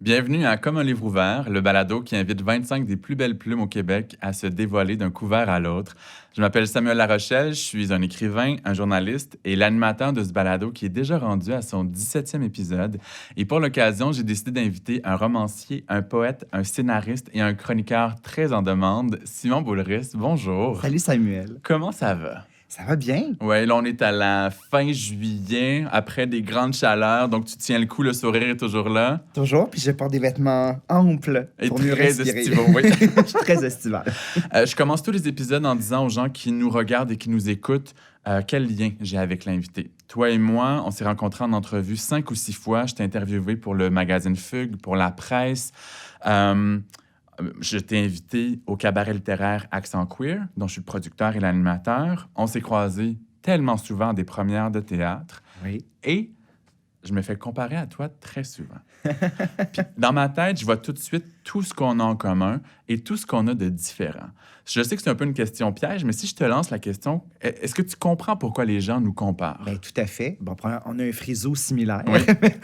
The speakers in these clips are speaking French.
Bienvenue à Comme un livre ouvert, le balado qui invite 25 des plus belles plumes au Québec à se dévoiler d'un couvert à l'autre. Je m'appelle Samuel Larochelle, je suis un écrivain, un journaliste et l'animateur de ce balado qui est déjà rendu à son 17e épisode. Et pour l'occasion, j'ai décidé d'inviter un romancier, un poète, un scénariste et un chroniqueur très en demande, Simon Boulris. Bonjour. Salut Samuel. Comment ça va? Ça va bien? Oui, là, on est à la fin juillet, après des grandes chaleurs, donc tu tiens le coup, le sourire est toujours là. Toujours, puis je porte des vêtements amples Et pour mieux très respirer. estivaux, oui. Je suis très estival. Je commence tous les épisodes en disant aux gens qui nous regardent et qui nous écoutent quel lien j'ai avec l'invité. Toi et moi, on s'est rencontrés en entrevue 5 ou 6 fois. Je t'ai interviewé pour le magazine Fugue, pour la presse. Je t'ai invité au cabaret littéraire Accent Queer, dont je suis le producteur et l'animateur. On s'est croisés tellement souvent à des premières de théâtre. Oui. Et je me fais comparer à toi très souvent. Puis, dans ma tête, je vois tout de suite tout ce qu'on a en commun et tout ce qu'on a de différent. Je sais que c'est un peu une question piège, mais si je te lance la question, est-ce que tu comprends pourquoi les gens nous comparent? Bien, tout à fait. Bon, premièrement, on a un frisou similaire. Oui,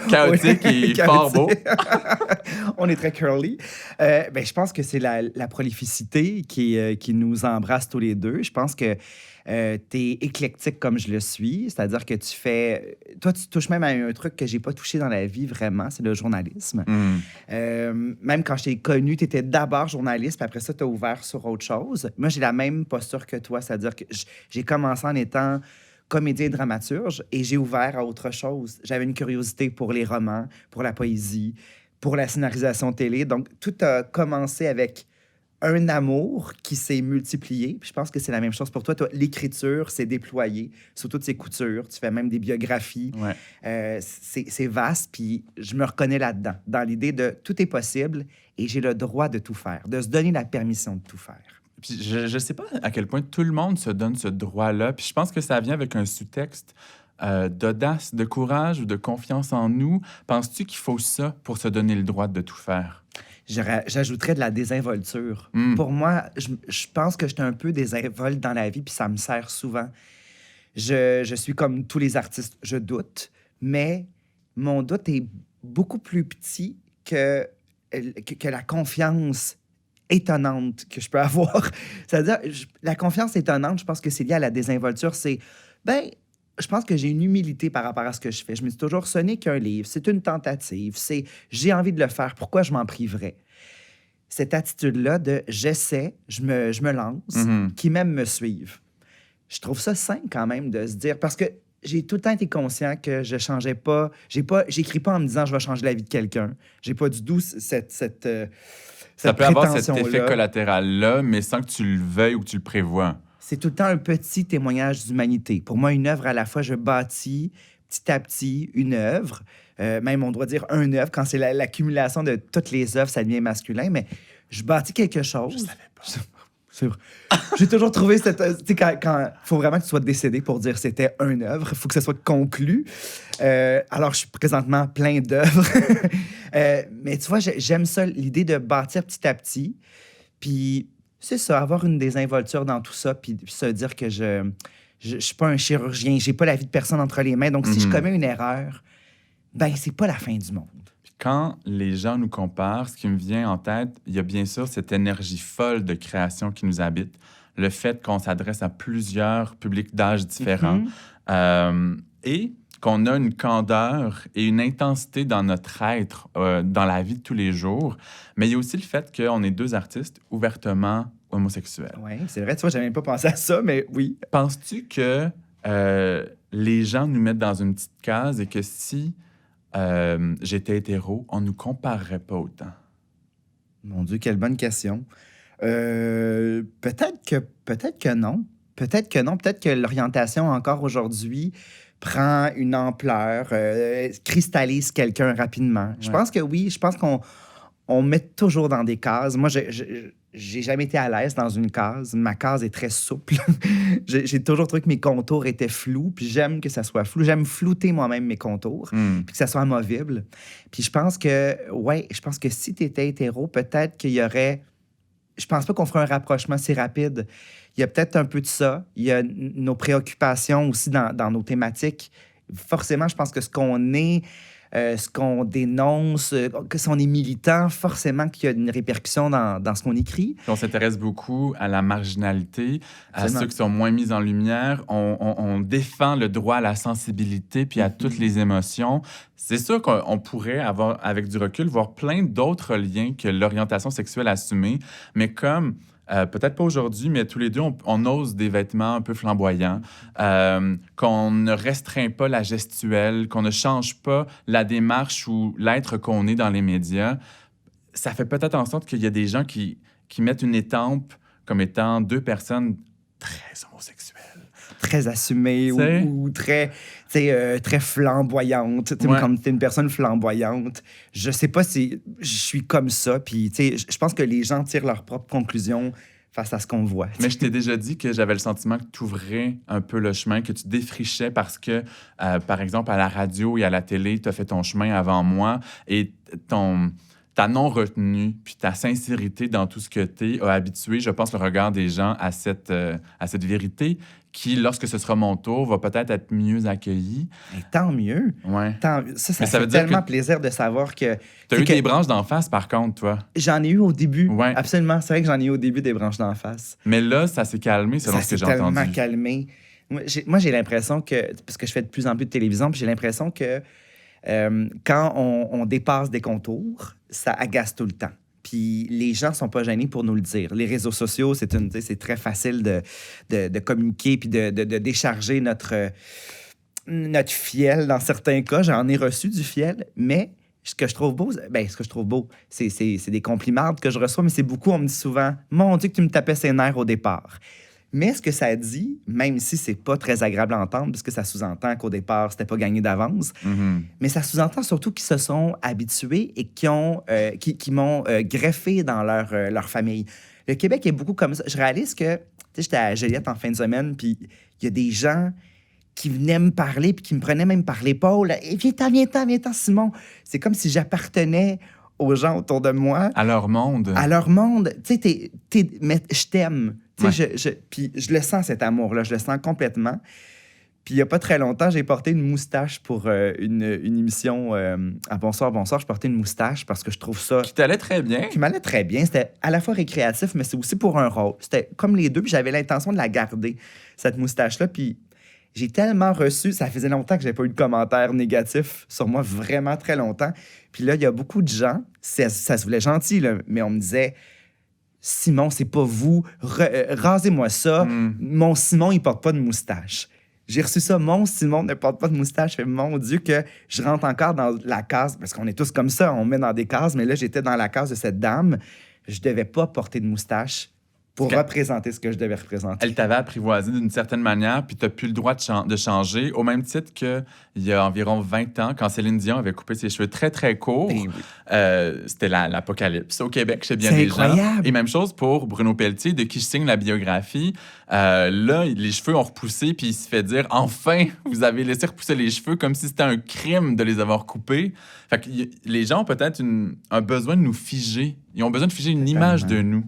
chaotique et fort beau. On est très curly. Ben, je pense que c'est la prolificité qui nous embrasse tous les deux. Je pense que tu es éclectique comme je le suis, c'est-à-dire que tu fais... Toi, tu touches même à un truc que j'ai pas touché dans la vie vraiment, c'est le journalisme. Même quand je t'ai connu, tu étais d'abord journaliste, puis après ça, tu as ouvert sur autre chose. Moi, j'ai la même posture que toi, c'est-à-dire que j'ai commencé en étant comédien et dramaturge et j'ai ouvert à autre chose. J'avais une curiosité pour les romans, pour la poésie, pour la scénarisation télé. Donc, tout a commencé avec un amour qui s'est multiplié. Puis je pense que c'est la même chose pour toi. L'écriture s'est déployée sous toutes ses coutures. Tu fais même des biographies. Ouais. C'est vaste, puis je me reconnais là-dedans, dans l'idée de tout est possible et j'ai le droit de tout faire, de se donner la permission de tout faire. Puis je sais pas à quel point tout le monde se donne ce droit-là. Puis je pense que ça vient avec un sous-texte d'audace, de courage ou de confiance en nous. Penses-tu qu'il faut ça pour se donner le droit de tout faire? J'ajouterais de la désinvolture. Pour moi, je pense que j'étais un peu désinvolte dans la vie, puis ça me sert souvent. Je suis comme tous les artistes, je doute, mais mon doute est beaucoup plus petit que la confiance étonnante que je peux avoir. C'est-à-dire, la confiance étonnante, je pense que c'est lié à la désinvolture. Je pense que j'ai une humilité par rapport à ce que je fais. Je me dis toujours, ce n'est qu'un livre, c'est une tentative, j'ai envie de le faire, pourquoi je m'en priverais? Cette attitude-là de j'essaie, je me lance, qui même me suivent. Je trouve ça sain quand même de se dire, parce que j'ai tout le temps été conscient que je changeais pas, j'écris pas en me disant je vais changer la vie de quelqu'un. J'ai pas du tout cette Ça peut avoir cet effet prétention-là. collatéral-là, mais sans que tu le veuilles ou que tu le prévois. C'est tout le temps un petit témoignage d'humanité. Pour moi, une œuvre à la fois, je bâtis petit à petit une œuvre. Même, on doit dire un œuvre. Quand c'est l'accumulation de toutes les œuvres, ça devient masculin. Mais je bâtis quelque chose. Je savais pas. C'est vrai. J'ai toujours trouvé cette... Tu sais, quand faut vraiment que tu sois décédé pour dire c'était une œuvre, il faut que ça soit conclu. Alors, je suis présentement plein d'œuvres. Mais tu vois, j'aime ça, l'idée de bâtir petit à petit. Puis... C'est ça, avoir une désinvolture dans tout ça, puis se dire que je suis pas un chirurgien, j'ai pas la vie de personne entre les mains. Donc, si je commets une erreur, ben c'est pas la fin du monde. Puis quand les gens nous comparent, ce qui me vient en tête, il y a bien sûr cette énergie folle de création qui nous habite, le fait qu'on s'adresse à plusieurs publics d'âge différents et qu'on a une candeur et une intensité dans notre être, dans la vie de tous les jours. Mais il y a aussi le fait qu'on est 2 artistes ouvertement homosexuels. Oui, c'est vrai, tu vois, j'avais même pas pensé à ça, mais oui. Penses-tu que les gens nous mettent dans une petite case et que si j'étais hétéro, on nous comparerait pas autant? Mon Dieu, quelle bonne question. Peut-être que non. Peut-être que non. Peut-être que l'orientation, encore aujourd'hui, prend une ampleur, cristallise quelqu'un rapidement. Je pense que oui. Je pense qu'on met toujours dans des cases. Moi, j'ai jamais été à l'aise dans une case. Ma case est très souple. J'ai toujours trouvé que mes contours étaient flous, puis j'aime que ça soit flou. J'aime flouter moi-même mes contours, puis que ça soit amovible. Puis je pense que si tu étais hétéro, peut-être qu'il y aurait... Je pense pas qu'on ferait un rapprochement si rapide. Il y a peut-être un peu de ça. Il y a nos préoccupations aussi dans nos thématiques. Forcément, je pense que ce qu'on est ce qu'on dénonce, que si on est militant, forcément qu'il y a une répercussion dans ce qu'on écrit. Puis on s'intéresse beaucoup à la marginalité, Absolument. à ceux qui sont moins mis en lumière. On défend le droit à la sensibilité puis à toutes les émotions. C'est sûr qu'on pourrait avoir, avec du recul, voir plein d'autres liens que l'orientation sexuelle assumée, mais comme... peut-être pas aujourd'hui, mais tous les deux, on ose des vêtements un peu flamboyants, qu'on ne restreint pas la gestuelle, qu'on ne change pas la démarche ou l'être qu'on est dans les médias. Ça fait peut-être en sorte qu'il y a des gens qui mettent une étampe comme étant deux personnes très homosexuelles. Très assumées ou très, très flamboyantes. Ouais. Comme tu es une personne flamboyante, je sais pas si je suis comme ça. Puis, je pense que les gens tirent leurs propres conclusions face à ce qu'on voit. Mais je t'ai déjà dit que j'avais le sentiment que tu ouvrais un peu le chemin, que tu défrichais parce que, par exemple, à la radio et à la télé, tu as fait ton chemin avant moi et ta non-retenue puis ta sincérité dans tout ce que tu es a habitué, je pense, le regard des gens à cette vérité qui, lorsque ce sera mon tour, va peut-être être mieux accueillie. Et tant mieux. Ouais. Ça Mais ça fait veut dire tellement que plaisir de savoir que... tu as eu des branches d'en face, par contre, toi. J'en ai eu au début. Ouais. Absolument. C'est vrai que j'en ai eu au début des branches d'en face. Mais là, ça s'est calmé, selon ce que j'ai entendu. Ça s'est tellement calmé. Moi, j'ai l'impression que... Parce que je fais de plus en plus de télévision, puis j'ai l'impression que quand on dépasse des contours, ça agace tout le temps. Puis les gens sont pas gênés pour nous le dire. Les réseaux sociaux, c'est très facile de communiquer puis de décharger notre fiel dans certains cas. J'en ai reçu du fiel, mais ce que je trouve beau, c'est des compliments que je reçois, mais c'est beaucoup, on me dit souvent « Mon Dieu, que tu me tapais ses nerfs au départ ». Mais ce que ça dit, même si c'est pas très agréable à entendre, parce que ça sous-entend qu'au départ, c'était pas gagné d'avance, mais ça sous-entend surtout qu'ils se sont habitués et qui m'ont greffé dans leur famille. Le Québec est beaucoup comme ça. Je réalise que, j'étais à Joliette en fin de semaine, puis il y a des gens qui venaient me parler, puis qui me prenaient même par l'épaule. « Viens-t'en, Simon! » C'est comme si j'appartenais aux gens autour de moi. À leur monde. À leur monde. Tu sais, mais je t'aime. Ouais. Puis je le sens, cet amour-là. Je le sens complètement. Puis il n'y a pas très longtemps, j'ai porté une moustache pour une émission à Bonsoir, Bonsoir. Je portais une moustache parce que je trouve ça... Qui t'allait très bien. Qui m'allait très bien. C'était à la fois récréatif, mais c'est aussi pour un rôle. C'était comme les deux, puis j'avais l'intention de la garder, cette moustache-là. Puis j'ai tellement reçu... Ça faisait longtemps que je n'avais pas eu de commentaires négatifs sur moi, vraiment très longtemps. Puis là, il y a beaucoup de gens, ça se voulait gentil, là, mais on me disait... Simon, c'est pas vous. Rasez-moi ça. Mon Simon, il porte pas de moustache. J'ai reçu ça. Mon Simon ne porte pas de moustache. Mon Dieu, que je rentre encore dans la case. Parce qu'on est tous comme ça. On met dans des cases. Mais là, j'étais dans la case de cette dame. Je devais pas porter de moustache pour représenter ce que je devais représenter. Elle t'avait apprivoisé d'une certaine manière, puis tu n'as plus le droit de changer, au même titre qu'il y a environ 20 ans, quand Céline Dion avait coupé ses cheveux très, très courts. Oui. C'était l'apocalypse au Québec chez bien C'est des incroyable. gens. Et même chose pour Bruno Pelletier, de qui je signe la biographie. Là, les cheveux ont repoussé, puis il se fait dire « Enfin, vous avez laissé repousser les cheveux », comme si c'était un crime de les avoir coupés. Fait que les gens ont peut-être un besoin de nous figer. Ils ont besoin de figer une image de nous.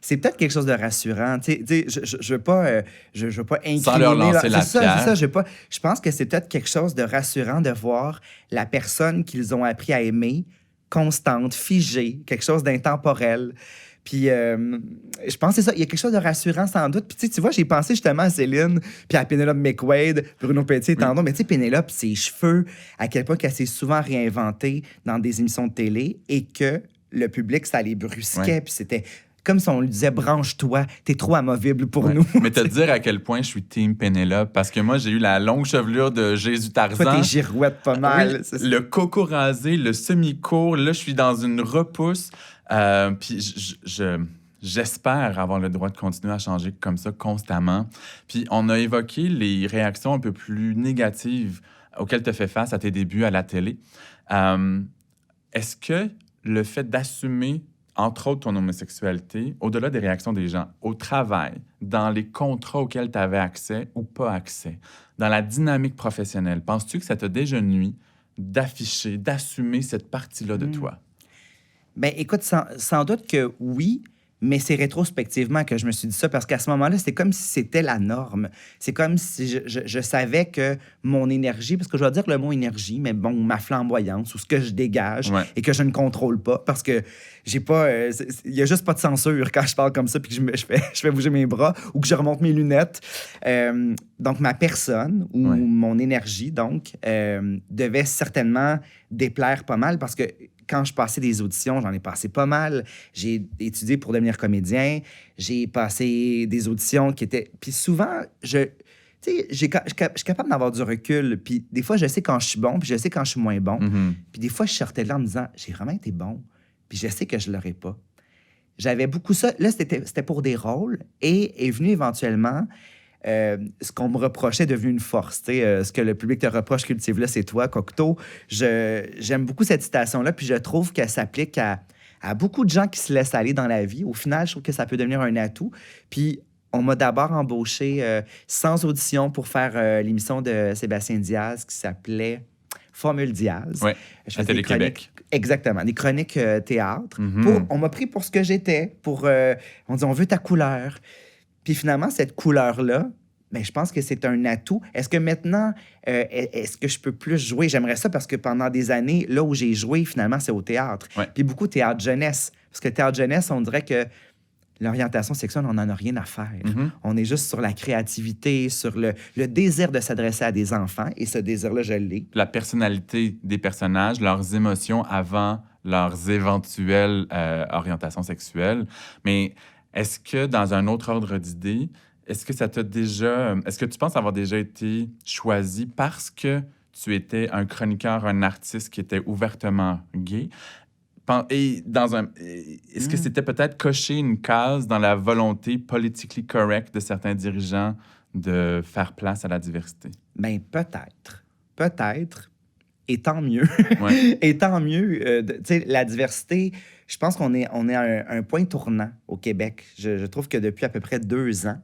C'est peut-être quelque chose de rassurant. Je veux pas incriminer... Sans leur lancer la pierre. C'est ça. Je pense que c'est peut-être quelque chose de rassurant de voir la personne qu'ils ont appris à aimer constante, figée, quelque chose d'intemporel. Puis je pense que c'est ça. Il y a quelque chose de rassurant, sans doute. Puis tu vois, j'ai pensé justement à Céline, puis à Pénélope McQuaid, Bruno Pelletier, tantôt. Mais tu sais, Pénélope, ses cheveux, à quel point qu'elle s'est souvent réinventée dans des émissions de télé et que le public, ça les brusquait. Ouais. Puis c'était... Comme si on lui disait « branche-toi, t'es trop amovible pour nous ». Mais te dire à quel point je suis team Pénélope, parce que moi, j'ai eu la longue chevelure de Jésus Tarzan. Toi, t'es girouette pas mal. Oui, le coco rasé, le semi-court. Là, je suis dans une repousse. Puis j'espère avoir le droit de continuer à changer comme ça constamment. Puis on a évoqué les réactions un peu plus négatives auxquelles tu as fait face à tes débuts à la télé. Est-ce que le fait d'assumer entre autres ton homosexualité, au-delà des réactions des gens, au travail, dans les contrats auxquels tu avais accès ou pas accès, dans la dynamique professionnelle, penses-tu que ça t'a déjà nui d'afficher, d'assumer cette partie-là de toi? Bien, écoute, sans doute que oui, Mais c'est rétrospectivement que je me suis dit ça, parce qu'à ce moment-là, c'est comme si c'était la norme. C'est comme si je savais que mon énergie, parce que je vais dire le mot énergie, mais bon, ma flamboyance ou ce que je dégage et que je ne contrôle pas, parce que j'ai pas... il y a juste pas de censure quand je parle comme ça puis que je fais bouger mes bras ou que je remonte mes lunettes. Donc, ma personne ou mon énergie, donc, devait certainement déplaire pas mal, parce que quand je passais des auditions, j'en ai passé pas mal. J'ai étudié pour devenir comédien. J'ai passé des auditions qui étaient... Puis souvent, je suis capable d'avoir du recul. Puis des fois, je sais quand je suis bon, puis je sais quand je suis moins bon. Puis des fois, je sortais de là en me disant, j'ai vraiment été bon. Puis je sais que je l'aurais pas. J'avais beaucoup ça. Là, c'était pour des rôles. Et est venu éventuellement... ce qu'on me reprochait est devenu une force. Ce que le public te reproche, cultive-le, c'est toi, Cocteau. J'aime beaucoup cette citation-là, puis je trouve qu'elle s'applique à beaucoup de gens qui se laissent aller dans la vie. Au final, je trouve que ça peut devenir un atout. Puis on m'a d'abord embauché sans audition pour faire l'émission de Sébastien Diaz qui s'appelait Formule Diaz. Oui, à Télé-Québec. Exactement, des chroniques théâtre. On m'a pris pour ce que j'étais. On dit, on veut ta couleur. Puis finalement, cette couleur-là, ben, je pense que c'est un atout. Est-ce que maintenant, est-ce que je peux plus jouer? J'aimerais ça, parce que pendant des années, là où j'ai joué, finalement, c'est au théâtre. Puis beaucoup théâtre jeunesse. Parce que théâtre jeunesse, on dirait que l'orientation sexuelle, on n'en a rien à faire. On est juste sur la créativité, sur le désir de s'adresser à des enfants. Et ce désir-là, je l'ai. La personnalité des personnages, leurs émotions avant leurs éventuelles orientations sexuelles. Mais... Est-ce que, dans un autre ordre d'idée, est-ce que tu penses avoir déjà été choisi parce que tu étais un chroniqueur, un artiste qui était ouvertement gay? Et est-ce que c'était peut-être cocher une case dans la volonté politically correct de certains dirigeants de faire place à la diversité? Bien, peut-être. Peut-être. Et tant mieux. Et tant mieux. Tu sais, la diversité, je pense qu'on est à un point tournant au Québec. Je trouve que depuis à peu près 2 ans,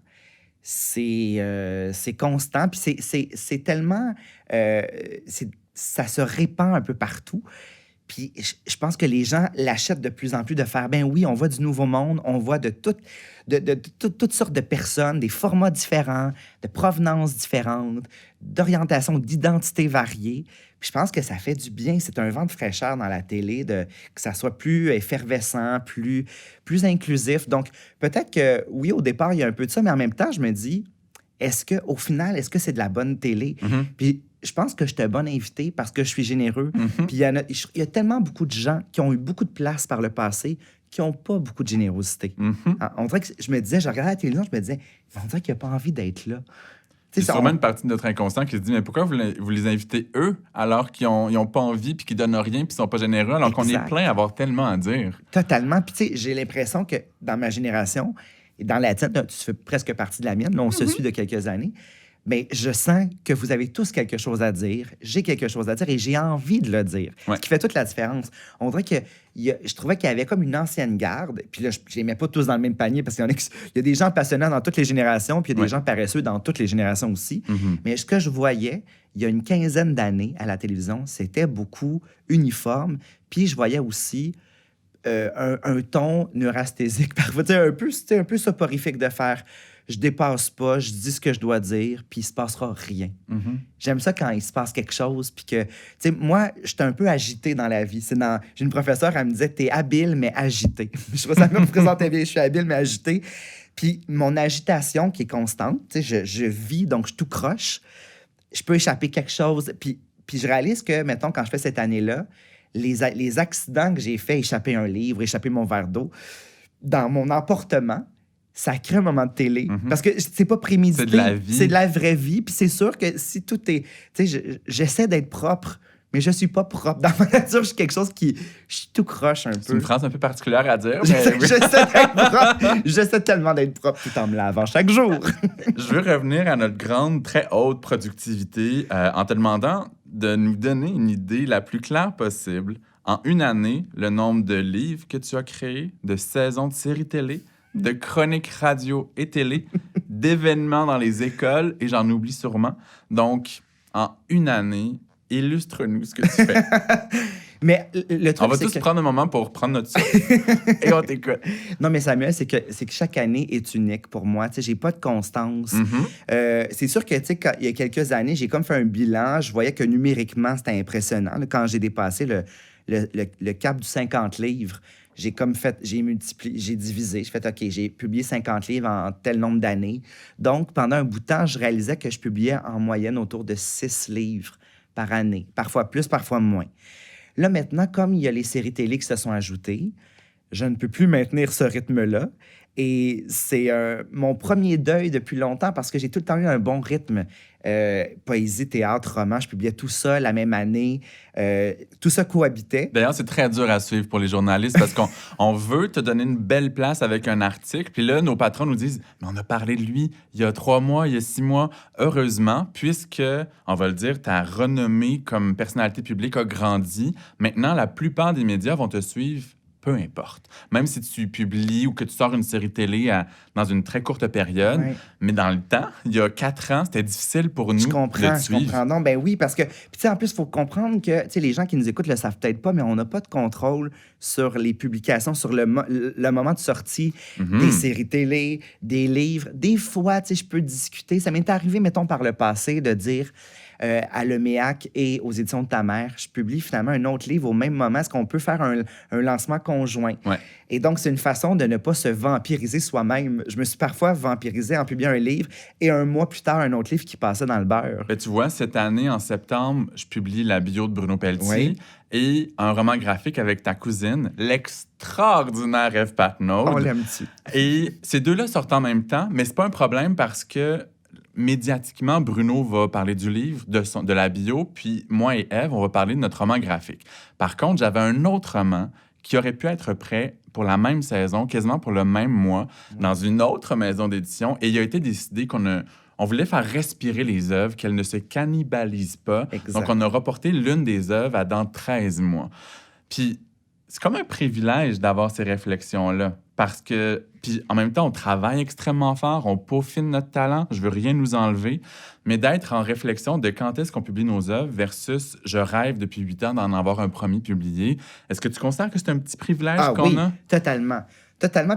c'est constant. Puis c'est tellement... ça se répand un peu partout. Puis je pense que les gens l'achètent de plus en plus, de faire, ben oui, on voit du nouveau monde, on voit de toutes sortes de personnes, des formats différents, de provenances différentes, d'orientation, d'identité variées. Puis je pense que ça fait du bien. C'est un vent de fraîcheur dans la télé, que ça soit plus effervescent, plus inclusif. Donc, peut-être que, oui, au départ, il y a un peu de ça, mais en même temps, je me dis, au final, est-ce que c'est de la bonne télé? Puis je pense que je suis un bon invité parce que je suis généreux. Puis il y a tellement beaucoup de gens qui ont eu beaucoup de place par le passé qui n'ont pas beaucoup de générosité. On dirait que je me disais, je regardais la télévision, je me disais, on dirait qu'il n'y a pas envie d'être là. C'est sûrement une partie de notre inconscient qui se dit, mais pourquoi vous les invitez eux alors qu'ils n'ont pas envie puis qu'ils donnent rien puis qu'ils sont pas généreux alors qu'on est plein à avoir tellement à dire? Totalement. Puis tu sais, j'ai l'impression que dans ma génération et dans la tienne, tu fais presque partie de la mienne, là, on se suit de quelques années, mais je sens que vous avez tous quelque chose à dire, j'ai quelque chose à dire et j'ai envie de le dire. Ce qui fait toute la différence. On dirait que je trouvais qu'il y avait comme une ancienne garde, puis là, je les mets pas tous dans le même panier parce qu'il y a des gens passionnants dans toutes les générations, puis il y a des gens paresseux dans toutes les générations aussi. Mais ce que je voyais, il y a une 15aine d'années à la télévision, c'était beaucoup uniforme, puis je voyais aussi un ton neurasthésique, parfois, un peu soporifique de faire... Je dépasse pas, je dis ce que je dois dire, puis il se passera rien. J'aime ça quand il se passe quelque chose, puis que... Tu sais, moi, j'étais un peu agité dans la vie. J'ai une professeure, elle me disait, t'es habile, mais agité. Je sais pas si ça me présentait bien, je suis habile, mais agité. Puis mon agitation qui est constante, tu sais, je vis, donc je tout croche. Je peux échapper quelque chose. Puis je réalise que, mettons, quand je fais cette année-là, les accidents que j'ai fait, échapper un livre, échapper mon verre d'eau, dans mon emportement, ça crée un moment de télé. Parce que c'est pas prémédité. C'est de la vie. C'est de la vraie vie. Puis c'est sûr que si tout est... Tu sais, j'essaie d'être propre, mais je suis pas propre. Dans ma nature, je suis quelque chose qui... Je suis tout croche un peu. C'est une phrase un peu particulière à dire. J'essaie d'être propre. J'essaie tellement d'être propre tout en me lavant chaque jour. Je veux revenir à notre grande, très haute productivité en te demandant de nous donner une idée la plus claire possible. En une année, le nombre de livres que tu as créés, de saisons de séries télé, de chroniques radio et télé, d'événements dans les écoles, et j'en oublie sûrement. Donc, en une année, illustre-nous ce que tu fais. Mais le truc, on va tous prendre un moment pour prendre notre souffle et on t'écoute. Non, mais Samuel, c'est que chaque année est unique pour moi. Tu sais, j'ai pas de constance. C'est sûr que, tu sais, il y a quelques années, j'ai comme fait un bilan. Je voyais que numériquement, c'était impressionnant. Là, quand j'ai dépassé le cap du 50 livres, j'ai multiplié, j'ai divisé. J'ai fait, OK, j'ai publié 50 livres en tel nombre d'années. Donc, pendant un bout de temps, je réalisais que je publiais en moyenne autour de 6 livres par année. Parfois plus, parfois moins. Là, maintenant, comme il y a les séries télé qui se sont ajoutées, je ne peux plus maintenir ce rythme-là. Et c'est mon premier deuil depuis longtemps parce que j'ai tout le temps eu un bon rythme. Poésie, théâtre, roman, je publiais tout ça la même année. Tout ça cohabitait. D'ailleurs, c'est très dur à suivre pour les journalistes parce qu'on veut te donner une belle place avec un article. Puis là, nos patrons nous disent « Mais on a parlé de lui il y a 3 mois, il y a 6 mois. » Heureusement, puisque, on va le dire, ta renommée comme personnalité publique a grandi. Maintenant, la plupart des médias vont te suivre peu importe. Même si tu publies ou que tu sors une série télé dans une très courte période, mais dans le temps, il y a 4 ans, c'était difficile pour nous de te suivre. Je comprends. Non, ben oui, parce que... Puis tu sais, en plus, il faut comprendre que, tu sais, les gens qui nous écoutent le savent peut-être pas, mais on n'a pas de contrôle sur les publications, sur le moment de sortie des séries télé, des livres. Des fois, tu sais, je peux discuter. Ça m'est arrivé, mettons, par le passé, de dire... à l'EMEAC et aux éditions de ta mère, je publie finalement un autre livre au même moment. Est-ce qu'on peut faire un lancement conjoint? Ouais. Et donc, c'est une façon de ne pas se vampiriser soi-même. Je me suis parfois vampirisé en publiant un livre et un mois plus tard, un autre livre qui passait dans le beurre. Ben, tu vois, cette année, en septembre, je publie la bio de Bruno Pelletier et un roman graphique avec ta cousine, l'extraordinaire Ève Patnaud. On l'aime-tu? Et ces deux-là sortent en même temps, mais c'est pas un problème parce que médiatiquement, Bruno va parler du livre, de la bio, puis moi et Ève, on va parler de notre roman graphique. Par contre, j'avais un autre roman qui aurait pu être prêt pour la même saison, quasiment pour le même mois, dans une autre maison d'édition, et il a été décidé on voulait faire respirer les œuvres, qu'elles ne se cannibalisent pas. Exact. Donc, on a reporté l'une des œuvres à dans 13 mois. Puis, c'est comme un privilège d'avoir ces réflexions-là. Parce que, puis en même temps, on travaille extrêmement fort, on peaufine notre talent, je veux rien nous enlever, mais d'être en réflexion de quand est-ce qu'on publie nos œuvres versus je rêve depuis 8 ans d'en avoir un premier publié. Est-ce que tu considères que c'est un petit privilège qu'on a? Totalement. Totalement.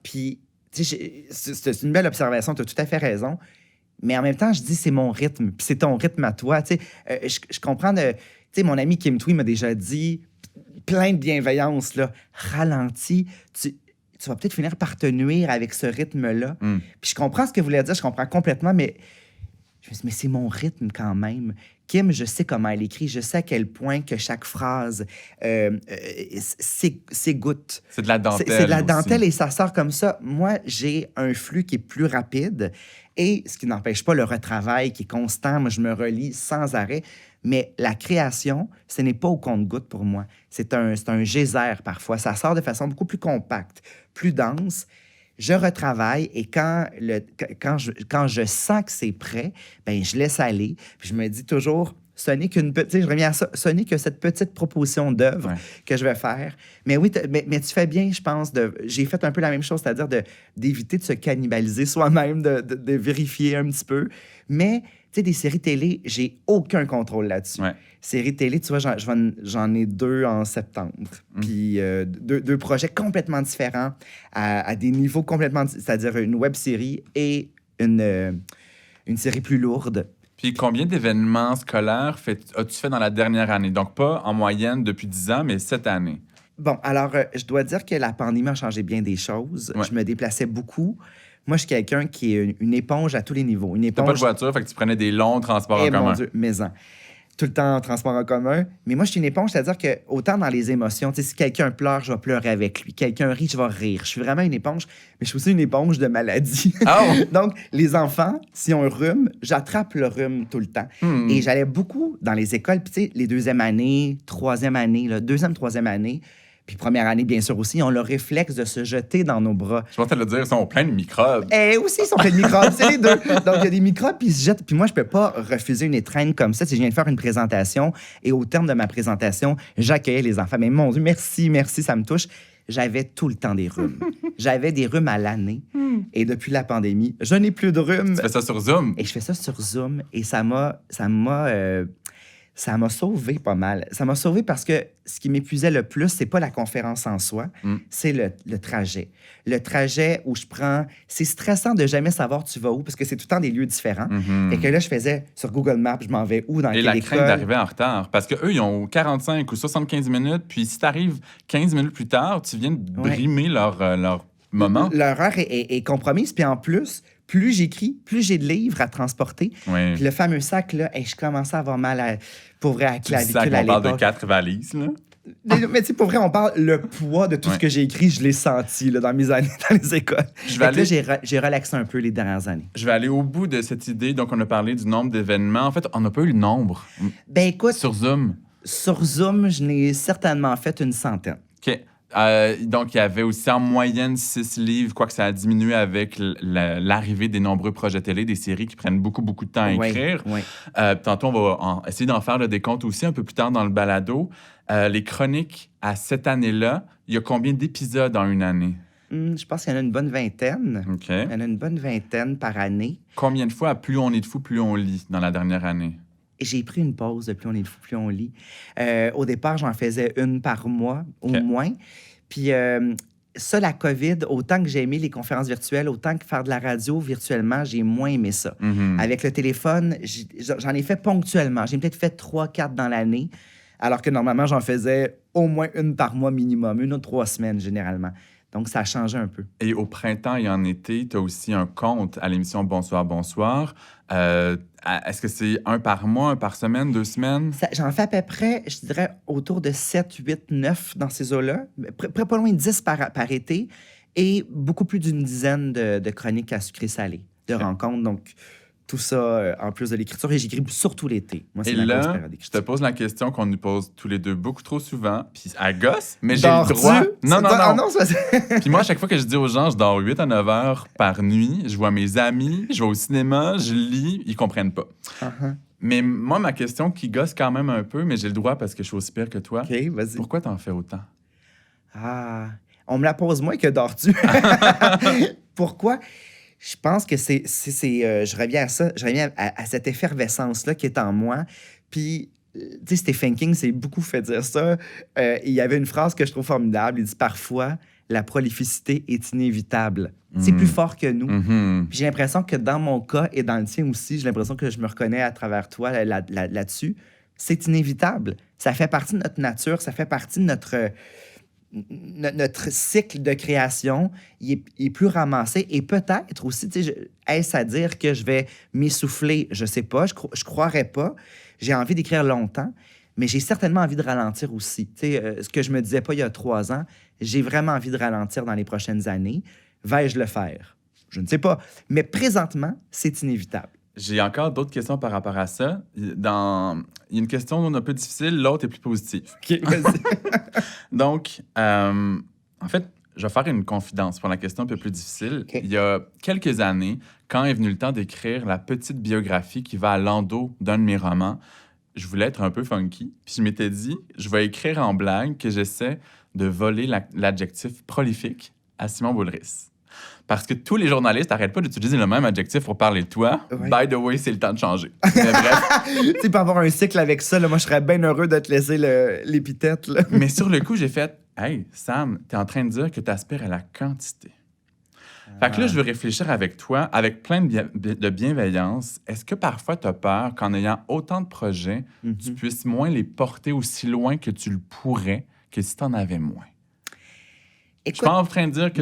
Puis c'est une belle observation, tu as tout à fait raison. Mais en même temps, je dis c'est mon rythme, puis c'est ton rythme à toi. Je comprends Tu sais, mon ami Kim Twee m'a déjà dit, plein de bienveillance, là, ralentis, tu vas peut-être finir par te nuire avec ce rythme-là. Puis je comprends ce que vous voulez dire, je comprends complètement, mais je me dis, mais c'est mon rythme quand même. Kim, je sais comment elle écrit, je sais à quel point que chaque phrase s'égoutte. C'est de la dentelle. C'est de la dentelle aussi. Et ça sort comme ça. Moi, j'ai un flux qui est plus rapide et ce qui n'empêche pas le retravail qui est constant. Moi, je me relis sans arrêt. Mais la création, ce n'est pas au compte-gouttes pour moi. C'est un geyser parfois. Ça sort de façon beaucoup plus compacte, plus dense. Je retravaille et quand je sens que c'est prêt, ben je laisse aller. Puis je me dis toujours, ce n'est qu'une petite... Je reviens à ça. Ce n'est que cette petite proposition d'œuvre que je vais faire. Mais oui, mais tu fais bien, je pense. J'ai fait un peu la même chose, c'est-à-dire d'éviter de se cannibaliser soi-même, de vérifier un petit peu. Mais, tu sais, des séries télé, j'ai aucun contrôle là-dessus. Ouais. Séries télé, tu vois, j'en ai 2 en septembre. Puis 2 projets complètement différents, à des niveaux complètement... C'est-à-dire une web-série et une série plus lourde. Puis combien d'événements scolaires as-tu fait dans la dernière année? Donc pas en moyenne depuis 10 ans, mais cette année. Bon, alors, je dois dire que la pandémie a changé bien des choses. Ouais. Je me déplaçais beaucoup. Moi, je suis quelqu'un qui est une éponge à tous les niveaux. Une éponge... T'as pas de voiture, fait que tu prenais des longs transports en commun. Mon Dieu, maison. Tout le temps en transport en commun. Mais moi, je suis une éponge, c'est-à-dire que autant dans les émotions, tu sais, si quelqu'un pleure, je vais pleurer avec lui. Quelqu'un rit, je vais rire. Je suis vraiment une éponge, mais je suis aussi une éponge de maladie. Oh! Donc, les enfants, s'ils ont un rhume, j'attrape le rhume tout le temps. Et j'allais beaucoup dans les écoles, puis tu sais, les 2e années, 3e année, 2e, 3e année, puis première année, bien sûr aussi, ils ont le réflexe de se jeter dans nos bras. Je pensais te le dire, ils sont pleins de microbes. Et aussi, ils sont pleins de microbes, c'est les deux. Donc, il y a des microbes, puis ils se jettent. Puis moi, je peux pas refuser une étreinte comme ça. Si je viens de faire une présentation, et au terme de ma présentation, j'accueillais les enfants. Mais mon Dieu, merci, ça me touche. J'avais tout le temps des rhumes. J'avais des rhumes à l'année. Et depuis la pandémie, je n'ai plus de rhumes. Tu fais ça sur Zoom? Et je fais ça sur Zoom. Et ça Ça m'a sauvé pas mal. Ça m'a sauvé parce que ce qui m'épuisait le plus, c'est pas la conférence en soi, c'est le trajet. Le trajet où je prends... C'est stressant de jamais savoir tu vas où parce que c'est tout le temps des lieux différents. Fait que là, je faisais sur Google Maps, je m'en vais où, dans quelle école. Et la crainte d'arriver en retard. Parce qu'eux, ils ont 45 ou 75 minutes, puis si t'arrives 15 minutes plus tard, tu viens de brimer leur moment. Leur heure est compromise, puis en plus... Plus j'écris, plus j'ai de livres à transporter. Oui. Puis le fameux sac, là, je commençais à avoir mal pour vrai à la clavicule à l'époque. On parle de 4 valises, là. Mais tu sais, pour vrai, on parle le poids de tout ce que j'ai écrit, je l'ai senti là, dans mes années dans les écoles. J'ai relaxé un peu les dernières années. Je vais aller au bout de cette idée. Donc, on a parlé du nombre d'événements. En fait, on n'a pas eu le nombre. Ben écoute... Sur Zoom? Sur Zoom, je n'ai certainement fait une centaine. OK. Donc, il y avait aussi en moyenne 6 livres, quoique ça a diminué avec l'arrivée des nombreux projets télé, des séries qui prennent beaucoup, beaucoup de temps à écrire. Oui. Tantôt, on va essayer d'en faire le décompte aussi un peu plus tard dans le balado. Les chroniques, à cette année-là, il y a combien d'épisodes en une année? Je pense qu'il y en a une bonne vingtaine. OK. Il y en a une bonne vingtaine par année. Combien de fois, plus on est de fou, plus on lit dans la dernière année? J'ai pris une pause de Plus on est de fou, plus on lit. Au départ, j'en faisais une par mois, au moins. Puis ça, la COVID, autant que j'ai aimé les conférences virtuelles, autant que faire de la radio virtuellement, j'ai moins aimé ça. Avec le téléphone, j'en ai fait ponctuellement. J'ai peut-être fait 3-4 dans l'année, alors que normalement, j'en faisais au moins une par mois minimum, 1 ou 3 semaines généralement. Donc, ça a changé un peu. Et au printemps et en été, tu as aussi un compte à l'émission Bonsoir, Bonsoir. Est-ce que c'est 1 par mois, 1 par semaine, 2 semaines? J'en fais à peu près, je dirais, autour de 7, 8, 9 dans ces eaux-là. Pas loin de 10 par été et beaucoup plus d'une dizaine de chroniques à sucré-salé, de rencontres. Donc, tout ça en plus de l'écriture. Et j'écris surtout l'été. Moi, c'est et là, je te pose la question qu'on nous pose tous les deux beaucoup trop souvent. Puis à gosse, mais j'ai le droit. Non. Puis moi, à chaque fois que je dis aux gens, je dors 8 à 9 heures par nuit, je vois mes amis, je vais au cinéma, je lis, ils comprennent pas. Mais moi, ma question qui gosse quand même un peu, mais j'ai le droit parce que je suis aussi pire que toi. OK, vas-y. Pourquoi t'en fais autant? On me la pose moins que dors-tu. Pourquoi? Je pense que je reviens à ça, je reviens à cette effervescence-là qui est en moi. Puis, tu sais, Stephen King s'est beaucoup fait dire ça. Il y avait une phrase que je trouve formidable. Il dit « Parfois, la prolificité est inévitable. C'est plus fort que nous. Puis j'ai l'impression que dans mon cas et dans le tien aussi, j'ai l'impression que je me reconnais à travers toi là-dessus. C'est inévitable. Ça fait partie de notre nature, ça fait partie de notre cycle de création, il est plus ramassé. Et peut-être aussi, est-ce à dire que je vais m'essouffler? Je sais pas, je croirais pas. J'ai envie d'écrire longtemps, mais j'ai certainement envie de ralentir aussi. Ce que je me disais pas il y a 3 ans, j'ai vraiment envie de ralentir dans les prochaines années. Vais-je le faire? Je ne sais pas. Mais présentement, c'est inévitable. J'ai encore d'autres questions par rapport à ça. Il y a une question un peu difficile, l'autre est plus positive. OK, vas-y. Donc, en fait, je vais faire une confidence pour la question un peu plus difficile. Okay. Il y a quelques années, quand est venu le temps d'écrire la petite biographie qui va à l'endos d'un de mes romans, je voulais être un peu funky. Puis je m'étais dit, je vais écrire en blague que j'essaie de voler l'adjectif prolifique à Simon Boulris. Parce que tous les journalistes n'arrêtent pas d'utiliser le même adjectif pour parler de toi. Oui. By the way, c'est le temps de changer. Mais bref. Tu sais, pour avoir un cycle avec ça, là, moi, je serais bien heureux de te laisser l'épithète. Là. Mais sur le coup, j'ai fait « Hey, Sam, t'es en train de dire que t'aspires à la quantité. » Fait que là, je veux réfléchir avec toi, avec plein de bienveillance. Est-ce que parfois, tu as peur qu'en ayant autant de projets, tu puisses moins les porter aussi loin que tu le pourrais que si tu en avais moins? Écoute, je suis pas en train de dire que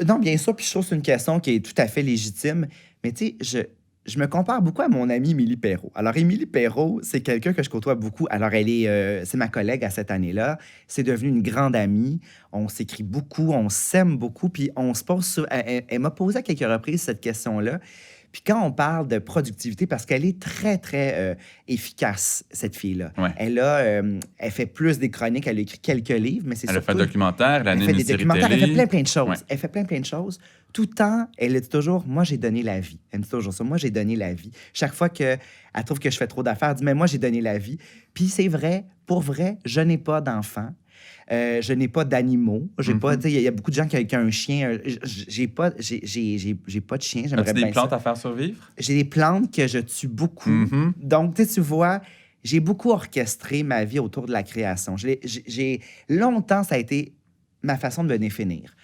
non, bien sûr, puis je trouve que c'est une question qui est tout à fait légitime. Mais tu sais, je me compare beaucoup à mon amie Émilie Perrault. Alors, Émilie Perrault, c'est quelqu'un que je côtoie beaucoup. Alors, c'est ma collègue à cette année-là. C'est devenu une grande amie. On s'écrit beaucoup, on s'aime beaucoup, puis on se pose... Elle m'a posé à quelques reprises cette question-là. Puis quand on parle de productivité, parce qu'elle est très, très efficace, cette fille-là. Ouais. Elle fait plus des chroniques, elle a écrit quelques livres, mais c'est surtout... Elle a fait un documentaire, elle fait des documentaires, télé. elle fait plein de choses. Ouais. Elle fait plein de choses. Tout le temps, elle dit toujours, moi, j'ai donné la vie. Elle dit toujours ça, moi, j'ai donné la vie. Chaque fois qu'elle trouve que je fais trop d'affaires, elle dit, mais moi, j'ai donné la vie. Puis c'est vrai, pour vrai, je n'ai pas d'enfants. Je n'ai pas d'animaux. Il y a beaucoup de gens qui ont un chien. J'ai pas de chien. As-tu des plantes à faire survivre? J'ai des plantes que je tue beaucoup. Donc, tu vois, j'ai beaucoup orchestré ma vie autour de la création. Longtemps, ça a été ma façon de me définir.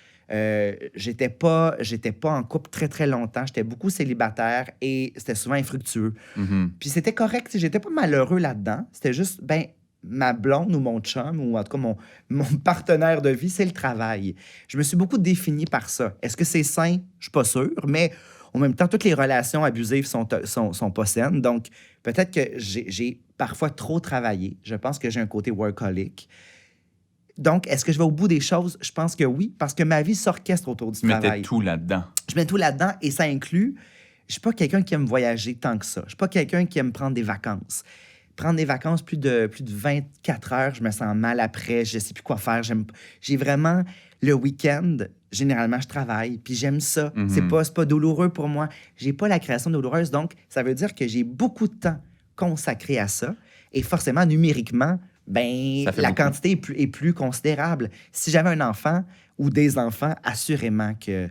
J'étais pas en couple très, très longtemps. J'étais beaucoup célibataire et c'était souvent infructueux. Puis c'était correct. J'étais pas malheureux là-dedans. C'était juste, ma blonde ou mon chum, ou en tout cas mon partenaire de vie, c'est le travail. Je me suis beaucoup défini par ça. Est-ce que c'est sain? Je suis pas sûr, mais en même temps, toutes les relations abusives sont pas saines. Donc, peut-être que j'ai parfois trop travaillé. Je pense que j'ai un côté workaholic. Donc, est-ce que je vais au bout des choses? Je pense que oui, parce que ma vie s'orchestre autour du travail. Tu mettais tout là-dedans. Je mets tout là-dedans et ça inclut... Je suis pas quelqu'un qui aime voyager tant que ça. Je suis pas quelqu'un qui aime prendre des vacances. Prendre des vacances plus de 24 heures, je me sens mal après, je sais plus quoi faire. J'ai vraiment... Le week-end, généralement, je travaille, puis j'aime ça. C'est pas douloureux pour moi. J'ai pas la création douloureuse, donc ça veut dire que j'ai beaucoup de temps consacré à ça. Et forcément, numériquement, la quantité est plus considérable. Si j'avais un enfant ou des enfants, assurément que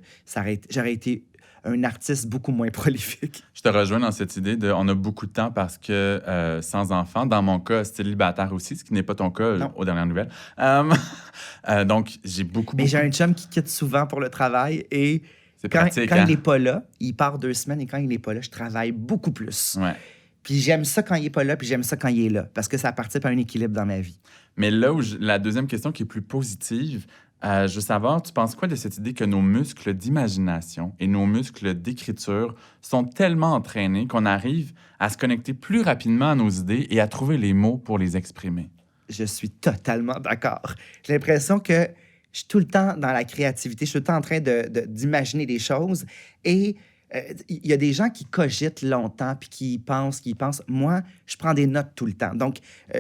j'aurais été un artiste beaucoup moins prolifique. Je te rejoins dans cette idée de on a beaucoup de temps parce que sans enfant, dans mon cas, célibataire aussi, ce qui n'est pas ton cas aux dernières nouvelles. Donc, j'ai beaucoup... Mais j'ai un chum qui quitte souvent pour le travail et quand il n'est pas là, il part 2 semaines et quand il n'est pas là, je travaille beaucoup plus. Ouais. Puis j'aime ça quand il n'est pas là, puis j'aime ça quand il est là, parce que ça participe à un équilibre dans ma vie. Mais là où la deuxième question qui est plus positive, je veux savoir, tu penses quoi de cette idée que nos muscles d'imagination et nos muscles d'écriture sont tellement entraînés qu'on arrive à se connecter plus rapidement à nos idées et à trouver les mots pour les exprimer? Je suis totalement d'accord. J'ai l'impression que je suis tout le temps dans la créativité, je suis tout le temps en train d'imaginer des choses et il y a des gens qui cogitent longtemps puis qui pensent. Moi, je prends des notes tout le temps. Donc,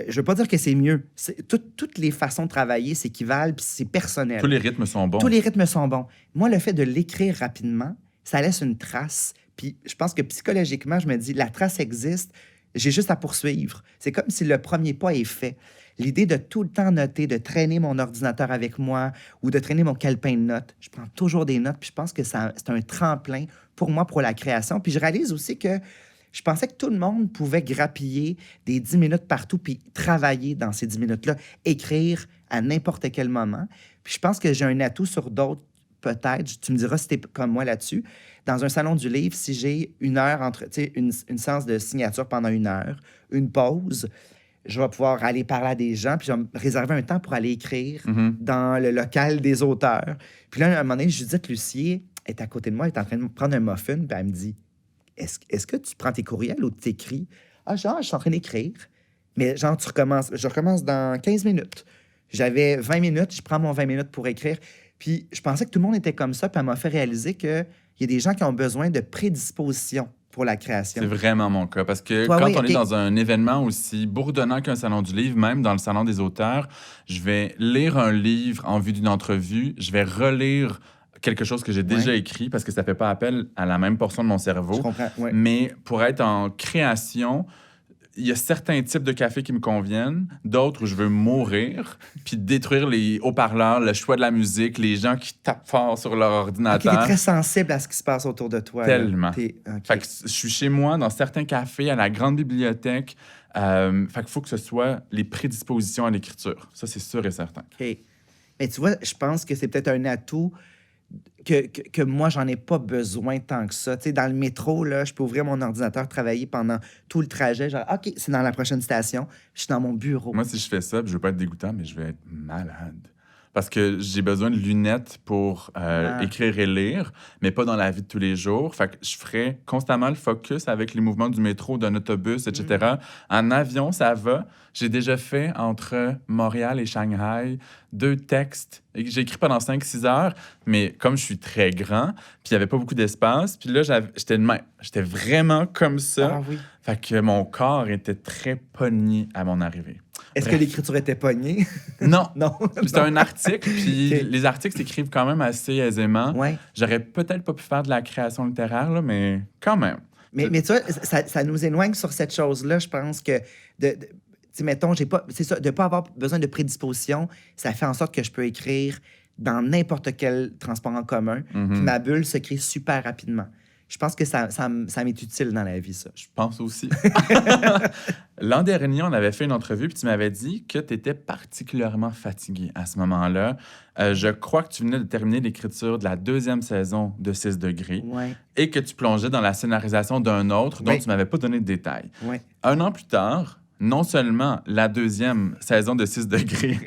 je veux pas dire que c'est mieux. Toutes les façons de travailler s'équivalent puis c'est personnel. Tous les rythmes sont bons. Tous les rythmes sont bons. Moi, le fait de l'écrire rapidement, ça laisse une trace. Puis je pense que psychologiquement, je me dis, la trace existe, j'ai juste à poursuivre. C'est comme si le premier pas est fait. L'idée de tout le temps noter, de traîner mon ordinateur avec moi ou de traîner mon calepin de notes, je prends toujours des notes, puis je pense que c'est un tremplin pour moi, pour la création. Puis je réalise aussi que je pensais que tout le monde pouvait grappiller des 10 minutes partout puis travailler dans ces 10 minutes-là, écrire à n'importe quel moment. Puis je pense que j'ai un atout sur d'autres, peut-être. Tu me diras si t'es comme moi là-dessus. Dans un salon du livre, si j'ai une heure entre, tu sais, une séance de signature pendant 1 heure, une pause, je vais pouvoir aller parler à des gens, puis je vais me réserver un temps pour aller écrire dans le local des auteurs. Puis là, à un moment donné, Judith Lucier est à côté de moi, elle est en train de me prendre un muffin, puis elle me dit « Est-ce que tu prends tes courriels ou tu t'écris? » Ah, genre, je suis en train d'écrire. Mais genre, je recommence dans 15 minutes. J'avais 20 minutes, je prends mon 20 minutes pour écrire. Puis je pensais que tout le monde était comme ça, puis elle m'a fait réaliser qu'il y a des gens qui ont besoin de prédisposition pour la création. C'est vraiment mon cas. Parce que Toi, quand oui, on est dans un événement aussi bourdonnant qu'un salon du livre, même dans le salon des auteurs, je vais lire un livre en vue d'une entrevue, je vais relire quelque chose que j'ai déjà écrit parce que ça fait pas appel à la même portion de mon cerveau. Je comprends, ouais. Mais pour être en création, il y a certains types de cafés qui me conviennent, d'autres où je veux mourir, puis détruire les haut-parleurs, le choix de la musique, les gens qui tapent fort sur leur ordinateur. Tu es très sensible à ce qui se passe autour de toi. Tellement. Okay. Fait que je suis chez moi, dans certains cafés, à la grande bibliothèque. Fait qu'il faut que ce soit les prédispositions à l'écriture. Ça, c'est sûr et certain. OK. Mais tu vois, je pense que c'est peut-être un atout que moi, j'en ai pas besoin tant que ça. Tu sais, dans le métro, là, je peux ouvrir mon ordinateur, travailler pendant tout le trajet. Genre, OK, c'est dans la prochaine station. Je suis dans mon bureau. Moi, si je fais ça, je veux pas être dégoûtant, mais je vais être malade. Parce que j'ai besoin de lunettes pour écrire et lire, mais pas dans la vie de tous les jours. Fait que je ferais constamment le focus avec les mouvements du métro, d'un autobus, etc. En avion, ça va. J'ai déjà fait entre Montréal et Shanghai 2 textes. J'ai écrit pendant 5-6 heures, mais comme je suis très grand, puis il n'y avait pas beaucoup d'espace, puis là, j'étais de même. J'étais vraiment comme ça. Ah oui. Fait que mon corps était très pogné à mon arrivée. Est-ce que l'écriture était pognée? Non. Non. C'était un article, puis Okay. les articles s'écrivent quand même assez aisément. Ouais. J'aurais peut-être pas pu faire de la création littéraire, là, mais quand même. Mais tu vois, ça nous éloigne sur cette chose-là. Je pense que, tu sais, mettons, c'est ça, de ne pas avoir besoin de prédisposition, ça fait en sorte que je peux écrire dans n'importe quel transport en commun. Puis ma bulle se crée super rapidement. Je pense que ça m'est utile dans la vie, ça. Je pense aussi. L'an dernier, on avait fait une entrevue, puis tu m'avais dit que tu étais particulièrement fatigué à ce moment-là. Je crois que tu venais de terminer l'écriture de la 2e saison de 6 degrés Ouais. et que tu plongeais dans la scénarisation d'un autre dont Oui. tu m'avais pas donné de détails. Ouais. Un an plus tard, non seulement la 2e saison de 6 degrés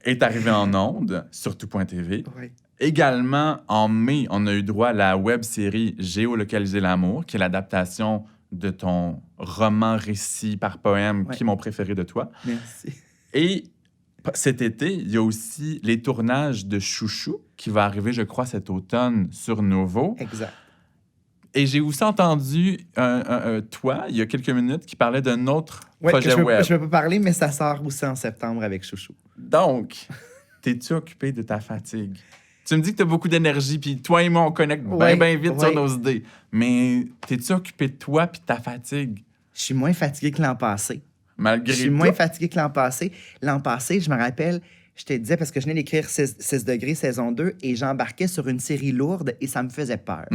est arrivée en ondes sur tout.tv, Ouais. également, en mai, on a eu droit à la web-série Géolocaliser l'amour, qui est l'adaptation de ton roman-récit par poème, Ouais. qui est mon préféré de toi. Merci. Et cet été, il y a aussi les tournages de Chouchou, qui va arriver, je crois, cet automne sur Novo. Exact. Et j'ai aussi entendu toi, il y a quelques minutes, qui parlait d'un autre Ouais, projet je web. ne peux pas parler, mais ça sort aussi en septembre avec Chouchou. Donc, t'es-tu occupé de ta fatigue? Tu me dis que tu as beaucoup d'énergie, puis toi et moi, on connecte bien vite sur nos idées. Mais t'es-tu occupé de toi puis de ta fatigue? Je suis moins fatigué que l'an passé. Malgré Je suis tout? moins fatigué que l'an passé. L'an passé, je me rappelle, je te disais, parce que je venais d'écrire 6 degrés saison 2, et j'embarquais sur une série lourde, et ça me faisait peur.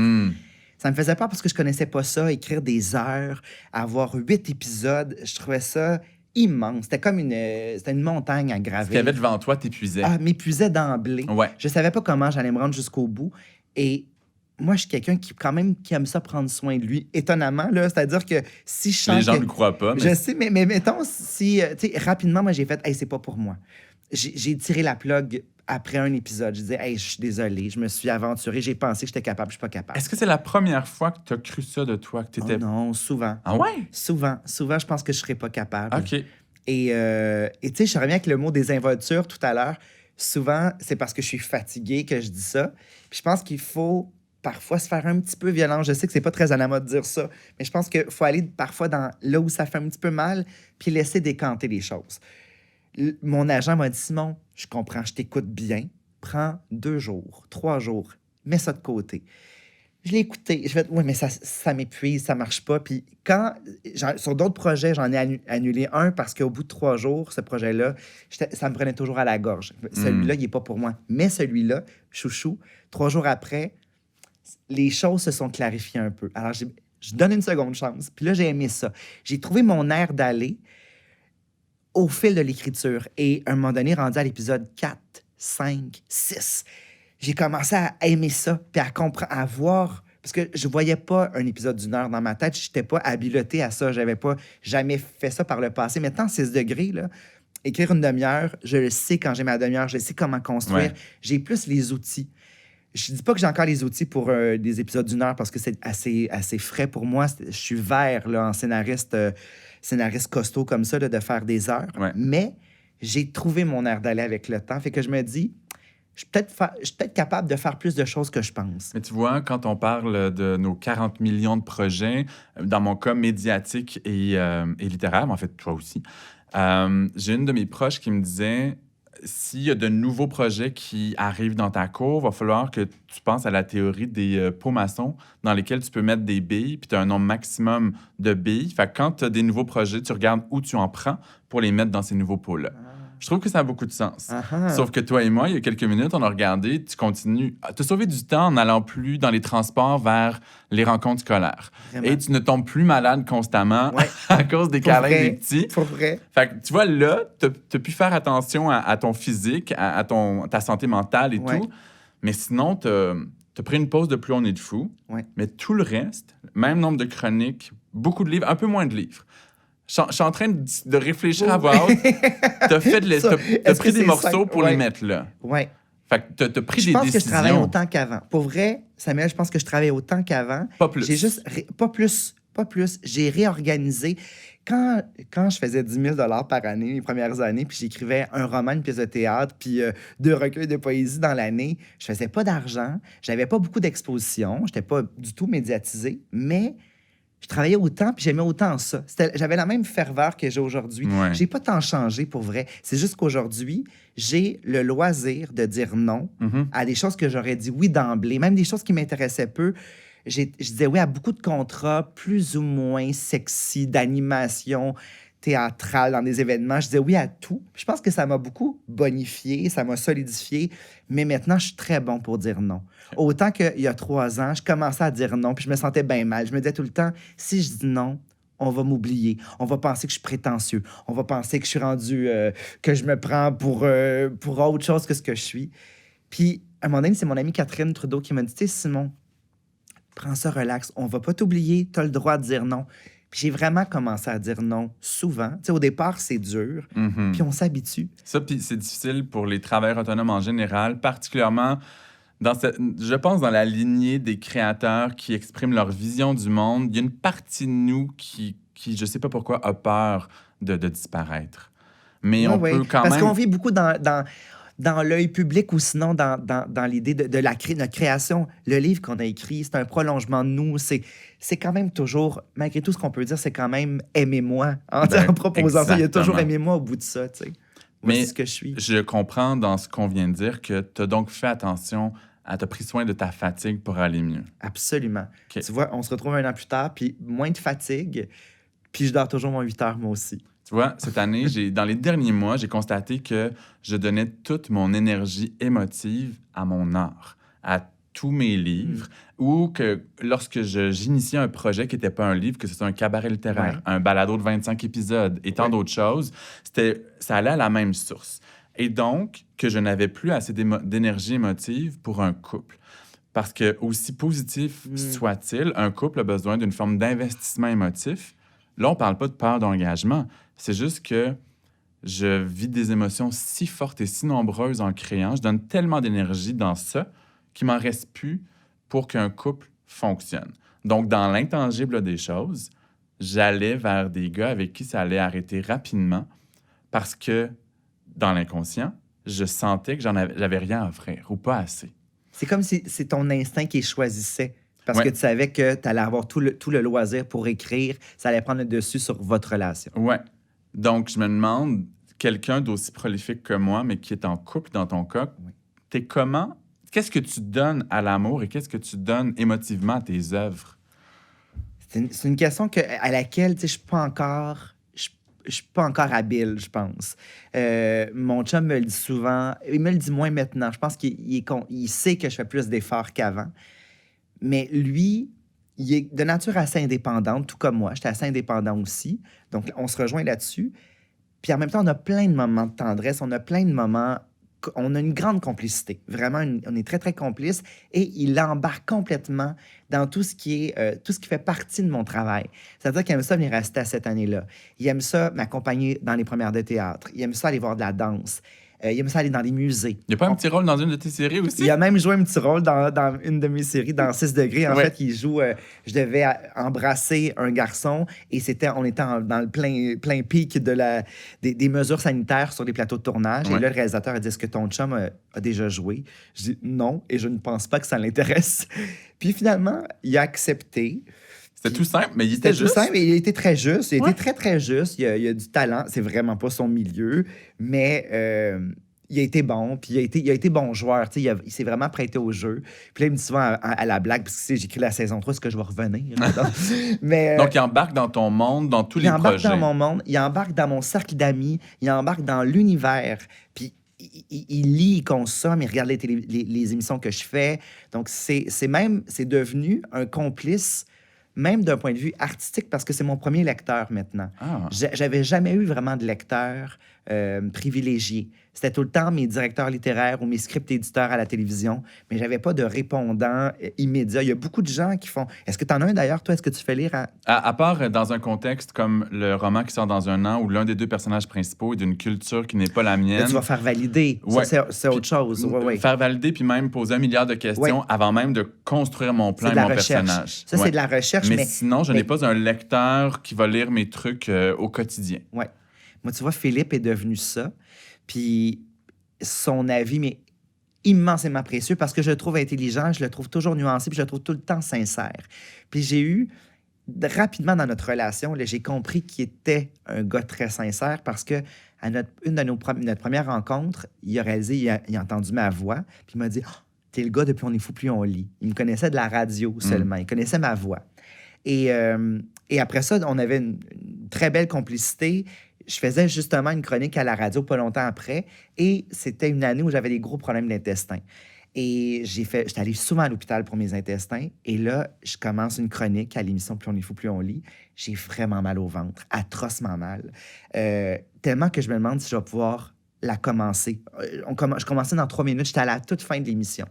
Ça me faisait peur parce que je connaissais pas ça, écrire des heures, avoir 8 épisodes. Je trouvais ça immense. C'était comme une montagne à Ce gravir. qu'il y avait devant toi t'épuisait. Ah, m'épuisait d'emblée. Ouais. Je savais pas comment j'allais me rendre jusqu'au bout. Et moi, je suis quelqu'un qui aime ça prendre soin de lui, étonnamment. Là. C'est-à-dire que si je sens Les gens que... ne croient pas. Mais... Je sais, mais mettons, si... tu sais, rapidement, moi, j'ai fait « Hey, c'est pas pour moi ». J'ai tiré la plug après un épisode. Je disais « Hey, je suis désolé, je me suis aventuré, j'ai pensé que j'étais capable, je suis pas capable ». Est-ce que c'est la première fois que tu as cru ça de toi, que tu étais... Oh non, souvent. Ah ouais? Souvent, je pense que je serais pas capable. OK. Et tu sais, je reviens avec le mot désinvolture tout à l'heure. Souvent, c'est parce que je suis fatigué que je dis ça. Puis je pense qu'il faut parfois se faire un petit peu violent. Je sais que c'est pas très à la mode de dire ça, mais je pense qu'il faut aller parfois dans là où ça fait un petit peu mal, puis laisser décanter les choses. Mon agent m'a dit, Simon, je comprends, je t'écoute bien. Prends 2 jours, 3 jours, mets ça de côté. Je l'ai écouté. Je fais, oui, mais ça m'épuise, ça marche pas. Puis sur d'autres projets, j'en ai annulé un parce qu'au bout de 3 jours, ce projet-là, ça me prenait toujours à la gorge. Celui-là, il n'est pas pour moi. Mais celui-là, Chouchou, 3 jours après, les choses se sont clarifiées un peu. Alors, je donne une seconde chance. Puis là, j'ai aimé ça. J'ai trouvé mon air d'aller au fil de l'écriture. Et à un moment donné, rendu à l'épisode 4, 5, 6, j'ai commencé à aimer ça, puis à comprendre, à voir... Parce que je voyais pas un épisode d'1 heure dans ma tête. Je n'étais pas habilité à ça. J'avais pas jamais fait ça par le passé. Maintenant, 6 degrés, là, écrire une demi-heure, je le sais quand j'ai ma demi-heure. Je sais comment construire. Ouais. J'ai plus les outils. Je dis pas que j'ai encore les outils pour des épisodes d'1 heure parce que c'est assez frais pour moi. Je suis vert là, en scénariste costaud comme ça, là, de faire des heures. Ouais. Mais j'ai trouvé mon air d'aller avec le temps. Fait que je me dis... Je suis peut-être capable de faire plus de choses que je pense. Mais tu vois, quand on parle de nos 40 millions de projets, dans mon cas médiatique et littéraire, mais en fait, toi aussi, j'ai une de mes proches qui me disait, s'il y a de nouveaux projets qui arrivent dans ta cour, il va falloir que tu penses à la théorie des pots maçons dans lesquels tu peux mettre des billes, puis tu as un nombre maximum de billes. Fait que quand tu as des nouveaux projets, tu regardes où tu en prends pour les mettre dans ces nouveaux pots-là. Je trouve que ça a beaucoup de sens. Sauf que toi et moi, il y a quelques minutes, on a regardé, tu continues. Tu as sauvé du temps en n'allant plus dans les transports vers les rencontres scolaires. Vraiment. Et tu ne tombes plus malade constamment à cause des câlins des petits. Pour vrai. Fait que tu vois, là, tu as pu faire attention à ton physique, à ta santé mentale et tout. Mais sinon, tu as pris une pause de Plus on est de fou. Mais tout le reste, même nombre de chroniques, beaucoup de livres, un peu moins de livres. Je suis en train de réfléchir à voix haute. T'as pris des morceaux pour les mettre là. Oui. Fait que t'as pris des décisions. Je pense que je travaille autant qu'avant. Pour vrai, Samuel, je pense que je travaille autant qu'avant. Pas plus. J'ai juste... Pas plus. J'ai réorganisé. Quand je faisais 10 000 $ par année, les premières années, puis j'écrivais un roman, une pièce de théâtre, puis 2 recueils de poésie dans l'année, je faisais pas d'argent, j'avais pas beaucoup d'expositions, j'étais pas du tout médiatisé, mais... Je travaillais autant, puis j'aimais autant ça. J'avais la même ferveur que j'ai aujourd'hui. Ouais. J'ai pas tant changé, pour vrai. C'est juste qu'aujourd'hui, j'ai le loisir de dire non à des choses que j'aurais dit oui d'emblée, même des choses qui m'intéressaient peu. Je disais oui à beaucoup de contrats plus ou moins sexy, d'animation théâtrale dans des événements. Je disais oui à tout. Je pense que ça m'a beaucoup bonifié, ça m'a solidifié, mais maintenant, je suis très bon pour dire non. Autant qu'il y a 3 ans, je commençais à dire non, puis je me sentais bien mal. Je me disais tout le temps, si je dis non, on va m'oublier. On va penser que je suis prétentieux. On va penser que je suis rendu, que je me prends pour autre chose que ce que je suis. Puis, à un moment donné, c'est mon amie Catherine Trudeau qui m'a dit, tu sais, Simon, prends ça relax. On va pas t'oublier. Tu as le droit de dire non. Puis j'ai vraiment commencé à dire non souvent. Tu sais, au départ, c'est dur. Puis on s'habitue. Ça, puis c'est difficile pour les travailleurs autonomes en général, particulièrement je pense dans la lignée des créateurs qui expriment leur vision du monde. Il y a une partie de nous qui je sais pas pourquoi, a peur de disparaître. Mais on peut quand Parce même... qu'on vit beaucoup dans l'œil public ou sinon dans l'idée de notre création. Le livre qu'on a écrit, c'est un prolongement de nous. C'est quand même toujours, malgré tout ce qu'on peut dire, c'est quand même « aimez-moi ». En proposant ça, il y a toujours « aimez-moi » au bout de ça, tu sais. Mais ce que je suis. Je comprends dans ce qu'on vient de dire que tu as donc fait attention, tu as pris soin de ta fatigue pour aller mieux. Absolument. Okay. Tu vois, on se retrouve 1 an plus tard, puis moins de fatigue, puis je dors toujours mon 8 heures, moi aussi. Tu vois, cette année, dans les derniers mois, j'ai constaté que je donnais toute mon énergie émotive à mon art, à tous mes livres, ou que lorsque j'initiais un projet qui n'était pas un livre, que c'était un cabaret littéraire, un balado de 25 épisodes et tant d'autres choses, ça allait à la même source. Et donc, que je n'avais plus assez d'énergie émotive pour un couple. Parce que, aussi positif soit-il, un couple a besoin d'une forme d'investissement émotif. Là, on ne parle pas de peur d'engagement. C'est juste que je vis des émotions si fortes et si nombreuses en créant. Je donne tellement d'énergie dans ça qu'il m'en reste plus pour qu'un couple fonctionne. Donc, dans l'intangible des choses, j'allais vers des gars avec qui ça allait arrêter rapidement parce que, dans l'inconscient, je sentais que j'avais rien à offrir ou pas assez. C'est comme si c'est ton instinct qui choisissait. Parce que tu savais que tu allais avoir tout le loisir pour écrire. Ça allait prendre le dessus sur votre relation. Ouais. Donc, je me demande, quelqu'un d'aussi prolifique que moi, mais qui est en couple dans ton cas, t'es comment? Qu'est-ce que tu donnes à l'amour et qu'est-ce que tu donnes émotivement à tes œuvres? C'est une question à laquelle je suis pas encore... Je suis pas encore habile, je pense. Mon chum me le dit souvent. Il me le dit moins maintenant. Je pense qu'il sait que je fais plus d'efforts qu'avant. Mais lui, il est de nature assez indépendante, tout comme moi. J'étais assez indépendant aussi. Donc, on se rejoint là-dessus. Puis en même temps, on a plein de moments de tendresse. On a plein de moments... On a une grande complicité. Vraiment, on est très, très complices. Et il embarque complètement dans tout ce qui fait partie de mon travail. C'est-à-dire qu'il aime ça venir rester cette année-là. Il aime ça m'accompagner dans les premières de théâtre. Il aime ça aller voir de la danse. Il aime ça aller dans des musées. Il n'y a pas un petit rôle dans une de tes séries aussi? Il a même joué un petit rôle dans une de mes séries, dans 6 degrés. En fait, il joue... je devais embrasser un garçon et on était dans le plein pic des mesures sanitaires sur les plateaux de tournage. Et là, le réalisateur a dit, est-ce que ton chum a déjà joué? Je dis non, et je ne pense pas que ça l'intéresse. Puis finalement, il a accepté. C'était tout simple, mais il était juste. C'était tout simple, et il a été très juste. Il a été très, très juste. Il a du talent. C'est vraiment pas son milieu, mais il a été bon. Puis il a été bon joueur. Il s'est vraiment prêté au jeu. Puis là, il me dit souvent à la blague, parce que j'écris la saison 3, est-ce que je vais revenir? Donc, il embarque dans ton monde, dans tous les projets. Il embarque dans mon monde. Il embarque dans mon cercle d'amis. Il embarque dans l'univers. Puis il lit, il consomme, il regarde les émissions que je fais. Donc, c'est devenu un complice, même d'un point de vue artistique, parce que c'est mon premier lecteur maintenant. J'avais jamais eu vraiment de lecteur privilégié. C'était tout le temps mes directeurs littéraires ou mes script éditeurs à la télévision, mais j'avais pas de répondant immédiat. Il y a beaucoup de gens qui font... Est-ce que tu en as un d'ailleurs, toi? Est-ce que tu fais lire à part dans un contexte comme le roman qui sort dans un an où l'un des deux personnages principaux est d'une culture qui n'est pas la mienne. Là, tu vas faire valider. Ça, c'est autre chose. Faire valider puis même poser 1 milliard de questions avant même de construire mon plan et mon personnage. Ça, c'est de la recherche. Mais sinon, je n'ai pas un lecteur qui va lire mes trucs au quotidien. Oui. Moi, tu vois, Philippe est devenu ça. Puis son avis m'est immensément précieux parce que je le trouve intelligent, je le trouve toujours nuancé, puis je le trouve tout le temps sincère. Puis j'ai eu, rapidement dans notre relation, là, j'ai compris qu'il était un gars très sincère parce que à notre première rencontre, il a réalisé, il a entendu ma voix, puis il m'a dit oh, « T'es le gars depuis On est fou, plus on lit ». Il me connaissait de la radio seulement, il connaissait ma voix. Et après ça, on avait une très belle complicité. Je faisais justement une chronique à la radio pas longtemps après et c'était une année où j'avais des gros problèmes d'intestin. Et j'étais allée souvent à l'hôpital pour mes intestins. Et là, je commence une chronique à l'émission Plus on est fou, plus on lit. J'ai vraiment mal au ventre, atrocement mal. Tellement que je me demande si je vais pouvoir la commencer. Je commençais dans 3 minutes, j'étais à la toute fin de l'émission.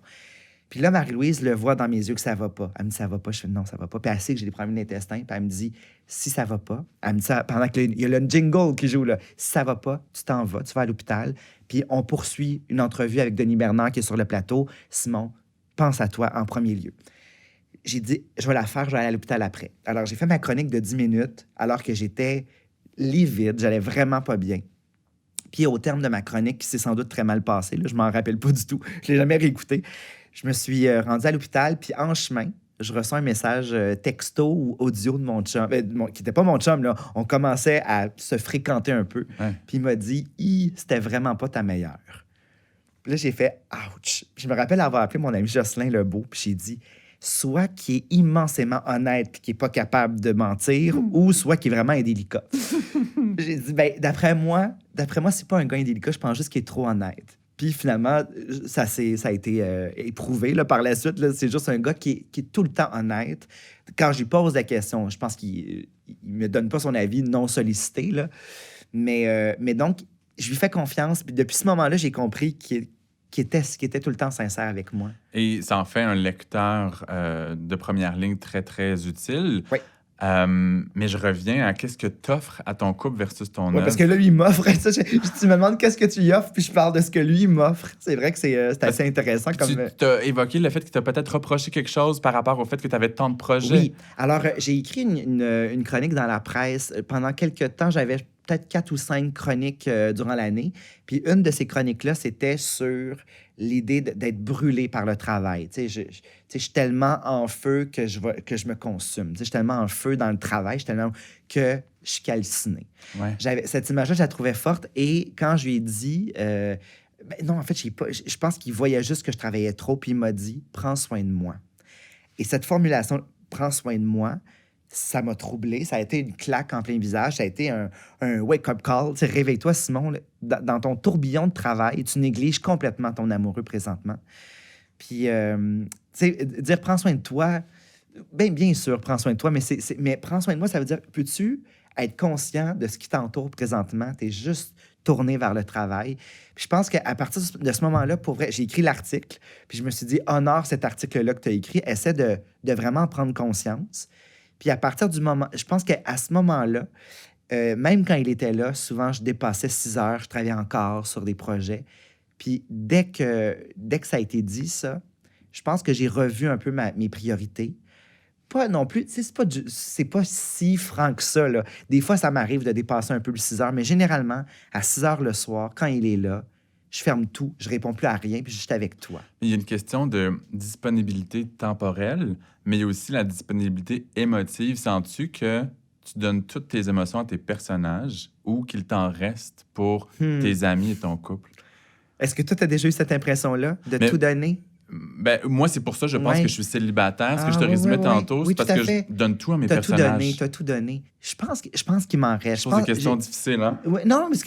Puis là, Marie-Louise le voit dans mes yeux que ça va pas. Elle me dit, ça va pas. Je fais, non, ça va pas. Puis elle sait que j'ai des problèmes d'intestin. Puis elle me dit, si ça va pas, elle me dit ça pendant qu'il y a le jingle qui joue là. Si ça va pas, tu t'en vas, tu vas à l'hôpital. Puis on poursuit une entrevue avec Denis Bernard qui est sur le plateau. Simon, pense à toi en premier lieu. J'ai dit, je vais la faire, je vais aller à l'hôpital après. Alors, j'ai fait ma chronique de 10 minutes alors que j'étais livide, j'allais vraiment pas bien. Puis au terme de ma chronique, qui s'est sans doute très mal passée, là, je m'en rappelle pas du tout, je l'ai jamais réécouté, je me suis rendu à l'hôpital, puis en chemin, je reçois un message texto ou audio de mon chum, qui n'était pas mon chum, là. On commençait à se fréquenter un peu. Ouais. Puis il m'a dit, c'était vraiment pas ta meilleure. Puis là, j'ai fait, ouch. Puis je me rappelle avoir appelé mon ami Jocelyn Lebeau, puis j'ai dit, soit qui est immensément honnête puis qui n'est pas capable de mentir, ou soit qui est vraiment indélicat. J'ai dit, d'après moi, c'est pas un gars indélicat, je pense juste qu'il est trop honnête. Puis finalement, ça a été éprouvé là, par la suite. Là, c'est juste un gars qui est tout le temps honnête. Quand je lui pose la question, je pense qu'il me donne pas son avis non sollicité. Là. Mais donc, je lui fais confiance. Puis depuis ce moment-là, j'ai compris qu'il était tout le temps sincère avec moi. Et ça en fait un lecteur de première ligne très, très utile. Oui. Mais je reviens à qu'est-ce que tu offres à ton couple versus ton œuvre. Parce que là, lui, il m'offre. Tu me demandes qu'est-ce que tu y offres, puis je parle de ce que lui, il m'offre. C'est vrai que c'est assez intéressant. Tu as évoqué le fait qu'il t'a peut-être reproché quelque chose par rapport au fait que tu avais tant de projets. Oui. Alors, j'ai écrit une chronique dans la presse. Pendant quelques temps, j'avais peut-être 4 ou 5 chroniques durant l'année. Puis une de ces chroniques-là, c'était sur l'idée d'être brûlé par le travail. Je suis tellement en feu que je me consume. Je suis tellement en feu dans le travail, je suis tellement que je suis calciné. Ouais. Cette image-là, je la trouvais forte. Et quand je lui ai dit... non, en fait, je pense qu'il voyait juste que je travaillais trop, puis il m'a dit « Prends soin de moi ». Et cette formulation « Prends soin de moi », ça m'a troublé. Ça a été une claque en plein visage. Ça a été un wake-up call. T'sais, réveille-toi, Simon. Là, dans ton tourbillon de travail, tu négliges complètement ton amoureux présentement. Puis, dire « prends soin de toi », bien sûr, prends soin de toi, mais prends soin de moi, ça veut dire, peux-tu être conscient de ce qui t'entoure présentement? Tu es juste tourné vers le travail. Puis je pense qu'à partir de ce moment-là, pour vrai, j'ai écrit l'article, puis je me suis dit, honore cet article-là que tu as écrit, essaie de vraiment en prendre conscience. Puis à partir du moment... Je pense qu'à ce moment-là, même quand il était là, souvent, je dépassais 6 heures, je travaillais encore sur des projets. Puis dès que ça a été dit, ça, je pense que j'ai revu un peu mes priorités. Pas non plus... C'est pas si franc que ça, là. Des fois, ça m'arrive de dépasser un peu le 6 heures, mais généralement, à 6 heures le soir, quand il est là, je ferme tout, je réponds plus à rien, puis je suis avec toi. Il y a une question de disponibilité temporelle, mais il y a aussi la disponibilité émotive. Sens-tu que tu donnes toutes tes émotions à tes personnages ou qu'il t'en reste pour tes amis et ton couple? Est-ce que toi, tu as déjà eu cette impression-là de tout donner? Ben, moi, c'est pour ça, je pense que je suis célibataire. Ce que je te résumais tantôt, c'est parce que je donne tout à mes personnages. Tu as tout donné. Je pense qu'il m'en reste. Je pose des questions difficiles, hein? Ouais, non, mais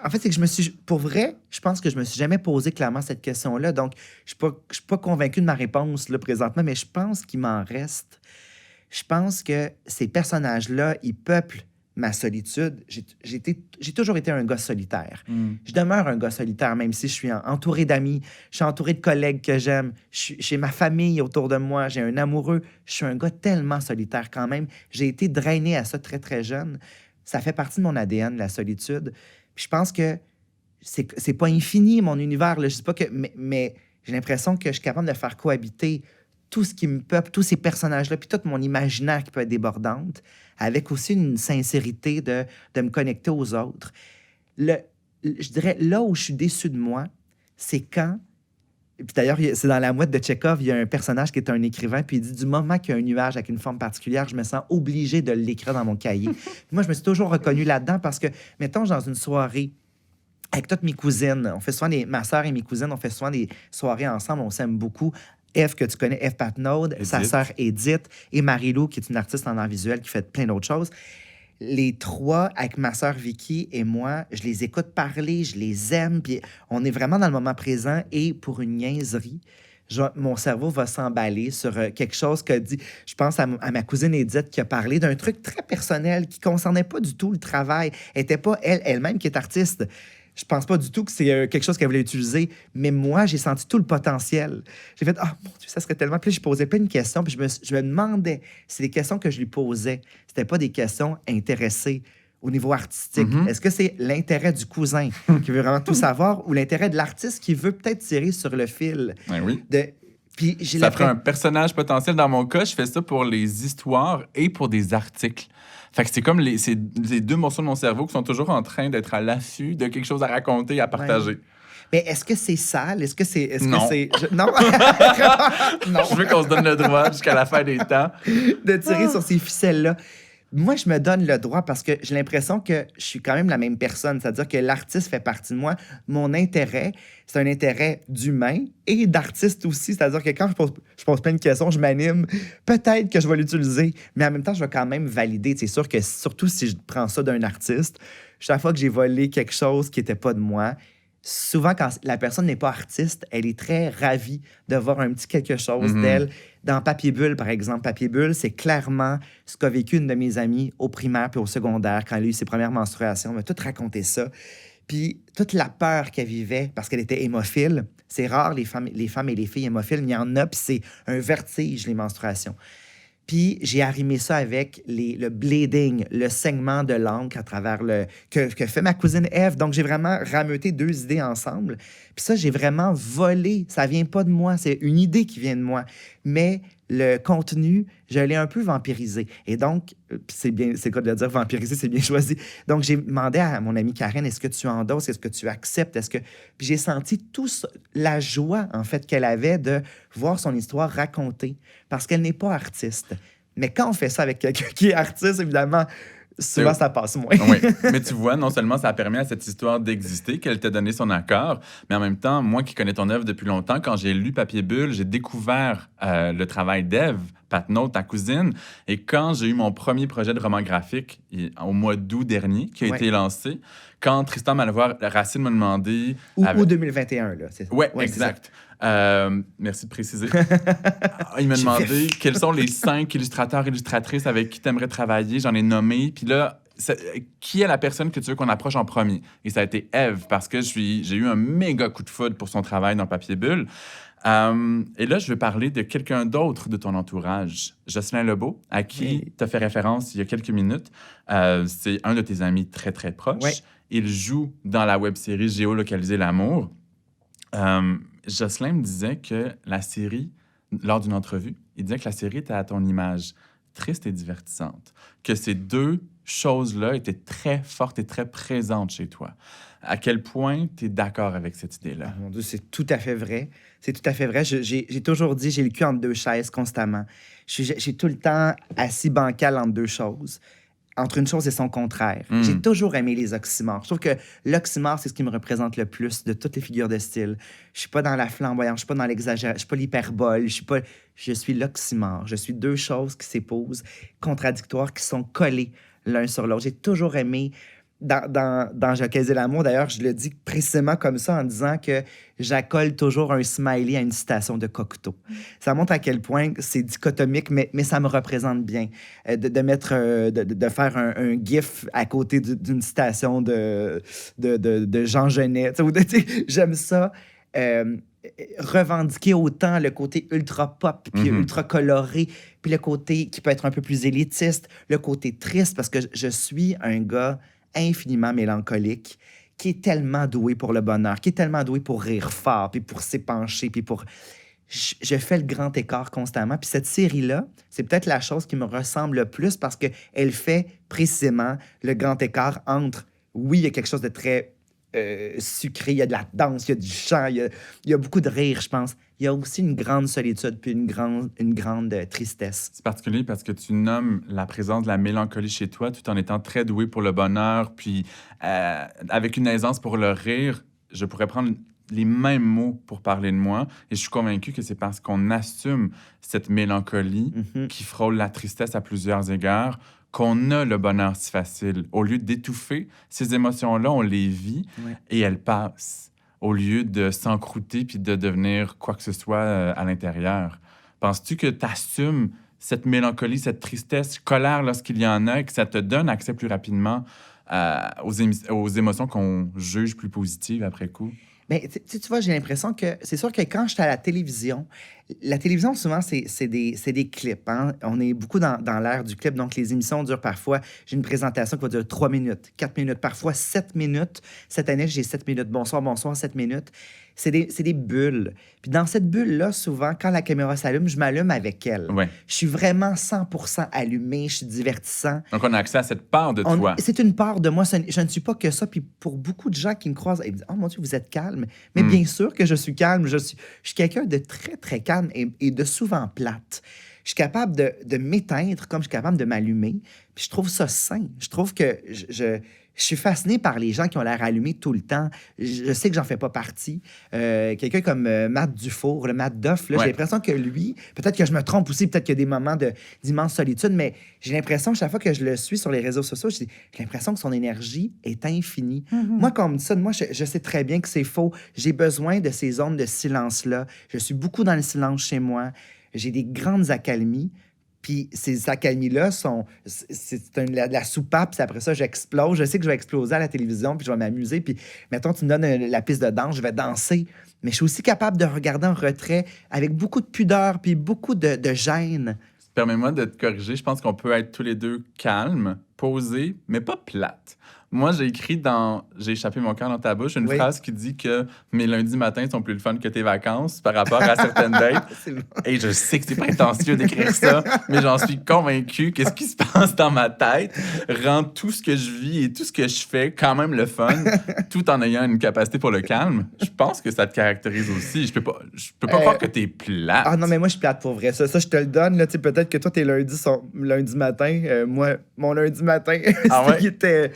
en fait, c'est que je me suis... Pour vrai, je pense que je me suis jamais posé clairement cette question-là. Donc, je suis pas convaincu de ma réponse là, présentement, mais je pense qu'il m'en reste. Je pense que ces personnages-là, ils peuplent ma solitude. J'ai toujours été un gars solitaire. Je demeure un gars solitaire, même si je suis entouré d'amis, je suis entouré de collègues que j'aime, j'ai ma famille autour de moi, j'ai un amoureux. Je suis un gars tellement solitaire quand même. J'ai été drainé à ça très, très jeune. Ça fait partie de mon ADN, la solitude. Puis je pense que c'est pas infini, mon univers. Là. Je sais pas que... Mais j'ai l'impression que je suis capable de faire cohabiter tout ce qui me peuple, tous ces personnages-là, puis tout mon imaginaire qui peut être débordante, avec aussi une sincérité de me connecter aux autres. Je dirais, là où je suis déçu de moi, c'est quand... Puis d'ailleurs, c'est dans La Mouette de Tchekhov, il y a un personnage qui est un écrivain, puis il dit, du moment qu'il y a un nuage avec une forme particulière, je me sens obligé de l'écrire dans mon cahier. Moi, je me suis toujours reconnu là-dedans parce que, mettons, dans une soirée, avec toutes mes cousines, on fait souvent ma sœur et mes cousines, on fait souvent des soirées ensemble, on s'aime beaucoup. Eve, que tu connais, Eve Patnaud, sa sœur Edith, et Marie-Lou, qui est une artiste en art visuel qui fait plein d'autres choses. Les trois, avec ma sœur Vicky et moi, je les écoute parler, je les aime, puis on est vraiment dans le moment présent. Et pour une niaiserie, mon cerveau va s'emballer sur quelque chose qu'a dit. Je pense à ma cousine Edith qui a parlé d'un truc très personnel qui ne concernait pas du tout le travail. Elle n'était pas elle-même qui est artiste. Je pense pas du tout que c'est quelque chose qu'elle voulait utiliser, mais moi, j'ai senti tout le potentiel. J'ai fait « Ah, mon Dieu, ça serait tellement... » Puis là, je posais plein de questions, puis je me demandais si les questions que je lui posais, c'était pas des questions intéressées au niveau artistique. Est-ce que c'est l'intérêt du cousin qui veut vraiment tout savoir ou l'intérêt de l'artiste qui veut peut-être tirer sur le fil? Ben oui. Puis ça ferait un personnage potentiel. Dans mon cas, je fais ça pour les histoires et pour des articles. Fait que c'est comme c'est les deux morceaux de mon cerveau qui sont toujours en train d'être à l'affût de quelque chose à raconter, à partager. Ouais. Mais est-ce que c'est sale? Est-ce que c'est... Non. Non. Non. Je veux qu'on se donne le droit jusqu'à la fin des temps. De tirer sur ces ficelles-là. Moi, je me donne le droit parce que j'ai l'impression que je suis quand même la même personne. C'est-à-dire que l'artiste fait partie de moi. Mon intérêt, c'est un intérêt d'humain et d'artiste aussi. C'est-à-dire que quand je pose plein de questions, je m'anime. Peut-être que je vais l'utiliser, mais en même temps, je vais quand même valider. C'est sûr que surtout si je prends ça d'un artiste, chaque fois que j'ai volé quelque chose qui n'était pas de moi, souvent, quand la personne n'est pas artiste, elle est très ravie de voir un petit quelque chose d'elle. Dans Papier Bulle, par exemple, Papier Bulle, c'est clairement ce qu'a vécu une de mes amies au primaire puis au secondaire quand elle a eu ses premières menstruations. Elle m'a tout raconté ça. Puis toute la peur qu'elle vivait parce qu'elle était hémophile. C'est rare, les femmes et les filles hémophiles, mais il y en a, puis c'est un vertige, les menstruations. Puis j'ai arrimé ça avec le bleeding, le saignement de l'encre à travers que fait ma cousine Ève. Donc, j'ai vraiment rameuté deux idées ensemble. Puis ça, j'ai vraiment volé. Ça vient pas de moi. C'est une idée qui vient de moi. Mais le contenu, je l'ai un peu vampirisé. Et donc, c'est quoi de le dire vampiriser, c'est bien choisi. Donc, j'ai demandé à mon amie Karen, est-ce que tu endosses, est-ce que tu acceptes, Puis j'ai senti la joie, en fait, qu'elle avait de voir son histoire racontée, parce qu'elle n'est pas artiste. Mais quand on fait ça avec quelqu'un qui est artiste, évidemment, souvent, ça passe moins. Oui, mais tu vois, non seulement ça a permis à cette histoire d'exister, qu'elle t'a donné son accord, mais en même temps, moi qui connais ton œuvre depuis longtemps, quand j'ai lu Papier Bulle, j'ai découvert le travail d'Ève Patnaud, ta cousine, et quand j'ai eu mon premier projet de roman graphique au mois d'août dernier, qui a été lancé, quand Tristan Malevoir-Racine m'a demandé... Ou 2021, là. Oui, exact. Merci de préciser. Il m'a demandé quels sont les 5 illustrateurs, illustratrices avec qui tu aimerais travailler. J'en ai nommé. Puis là, qui est la personne que tu veux qu'on approche en premier? Et ça a été Ève, parce que j'ai eu un méga coup de foudre pour son travail dans Papier Bulle. Et là, je veux parler de quelqu'un d'autre de ton entourage, Jocelyn Lebeau, à qui tu as fait référence il y a quelques minutes. C'est un de tes amis très, très proches. Oui. Il joue dans la web-série Géolocaliser l'amour. Jocelyn me disait que la série, lors d'une entrevue, il disait que la série était à ton image triste et divertissante, que ces deux choses-là étaient très fortes et très présentes chez toi. À quel point tu es d'accord avec cette idée-là? Oh, mon Dieu, c'est tout à fait vrai. C'est tout à fait vrai. J'ai toujours dit, j'ai le cul entre deux chaises constamment. J'ai tout le temps assis bancal entre deux choses. Entre une chose et son contraire. J'ai toujours aimé les oxymores. Je trouve que l'oxymore, c'est ce qui me représente le plus de toutes les figures de style. Je suis pas dans la flamboyance, je suis pas dans l'exagération, je suis pas l'hyperbole, je suis l'oxymore. Je suis deux choses qui s'épousent, contradictoires, qui sont collées l'un sur l'autre. J'ai toujours aimé... Dans J'accusais l'amour, d'ailleurs, je le dis précisément comme ça en disant que j'accole toujours un smiley à une citation de Cocteau. Ça montre à quel point c'est dichotomique, mais ça me représente bien. De faire un gif à côté d'une citation de Jean Genet. J'aime ça. Revendiquer autant le côté ultra pop, puis ultra coloré, puis le côté qui peut être un peu plus élitiste, le côté triste, parce que je suis un gars infiniment mélancolique, qui est tellement doué pour le bonheur, qui est tellement doué pour rire fort, puis pour s'épancher, puis pour... Je fais le grand écart constamment. Puis cette série-là, c'est peut-être la chose qui me ressemble le plus parce qu'elle fait précisément le grand écart entre... Oui, il y a quelque chose de très sucré, il y a de la danse, il y a du chant, il y a beaucoup de rire, je pense. Il y a aussi une grande solitude puis une grande tristesse. C'est particulier parce que tu nommes la présence de la mélancolie chez toi tout en étant très doué pour le bonheur, puis avec une aisance pour le rire. Je pourrais prendre les mêmes mots pour parler de moi et je suis convaincu que c'est parce qu'on assume cette mélancolie qui frôle la tristesse à plusieurs égards qu'on a le bonheur si facile. Au lieu d'étouffer ces émotions-là, on les vit et elles passent. au lieu de s'encrouter puis de devenir quoi que ce soit à l'intérieur. Penses-tu que tu assumes cette mélancolie, cette tristesse, colère lorsqu'il y en a et que ça te donne accès plus rapidement aux émotions qu'on juge plus positives après coup? Mais tu vois, j'ai l'impression que c'est sûr que quand j'étais à la télévision, souvent, c'est des clips. Hein? On est beaucoup dans l'ère du clip, donc les émissions durent parfois. J'ai une présentation qui va durer 3 minutes, 4 minutes, parfois 7 minutes. Cette année, j'ai 7 minutes. Bonsoir, bonsoir, 7 minutes. C'est des bulles. Puis dans cette bulle-là, souvent, quand la caméra s'allume, je m'allume avec elle. Ouais. Je suis vraiment 100% allumé, je suis divertissant. Donc, on a accès à cette part de toi. C'est une part de moi. Je ne suis pas que ça. Puis pour beaucoup de gens qui me croisent, ils me disent « Oh mon Dieu, vous êtes calme. » Mais bien sûr que je suis calme. Je suis quelqu'un de très, très calme et de souvent plate. Je suis capable de m'éteindre comme je suis capable de m'allumer. Puis je trouve ça sain. Je trouve que je suis fasciné par les gens qui ont l'air allumés tout le temps. Je sais que j'en fais pas partie. Quelqu'un comme Matt Dufour, le Matt Duff, là, Ouais. j'ai l'impression que lui, peut-être que je me trompe aussi, peut-être qu'il y a des moments d'immense solitude, mais j'ai l'impression que chaque fois que je le suis sur les réseaux sociaux, j'ai l'impression que son énergie est infinie. Moi, quand on me dit ça, moi, je sais très bien que c'est faux. J'ai besoin de ces zones de silence-là. Je suis beaucoup dans le silence chez moi. J'ai des grandes accalmies. Puis ces accalmies-là c'est la soupape, puis après ça, j'explose. Je sais que je vais exploser à la télévision, puis je vais m'amuser. Puis, mettons, tu me donnes la piste de danse, je vais danser. Mais je suis aussi capable de regarder en retrait avec beaucoup de pudeur, puis beaucoup de gêne. Permets-moi de te corriger. Je pense qu'on peut être tous les deux calmes, posés, mais pas plates. Moi, j'ai écrit dans J'ai échappé mon cœur dans ta bouche une phrase qui dit que mes lundis matins sont plus le fun que tes vacances par rapport à certaines dates. Et je sais que c'est prétentieux d'écrire ça, mais j'en suis convaincu que ce qui se passe dans ma tête rend tout ce que je vis et tout ce que je fais quand même le fun, tout en ayant une capacité pour le calme. Je pense que ça te caractérise aussi. Je peux pas croire que t'es plate. Ah non, mais moi, je suis plate pour vrai. Ça, je te le donne. Là, peut-être que toi, tes lundis sont lundi matin. Moi, mon lundi matin, il était...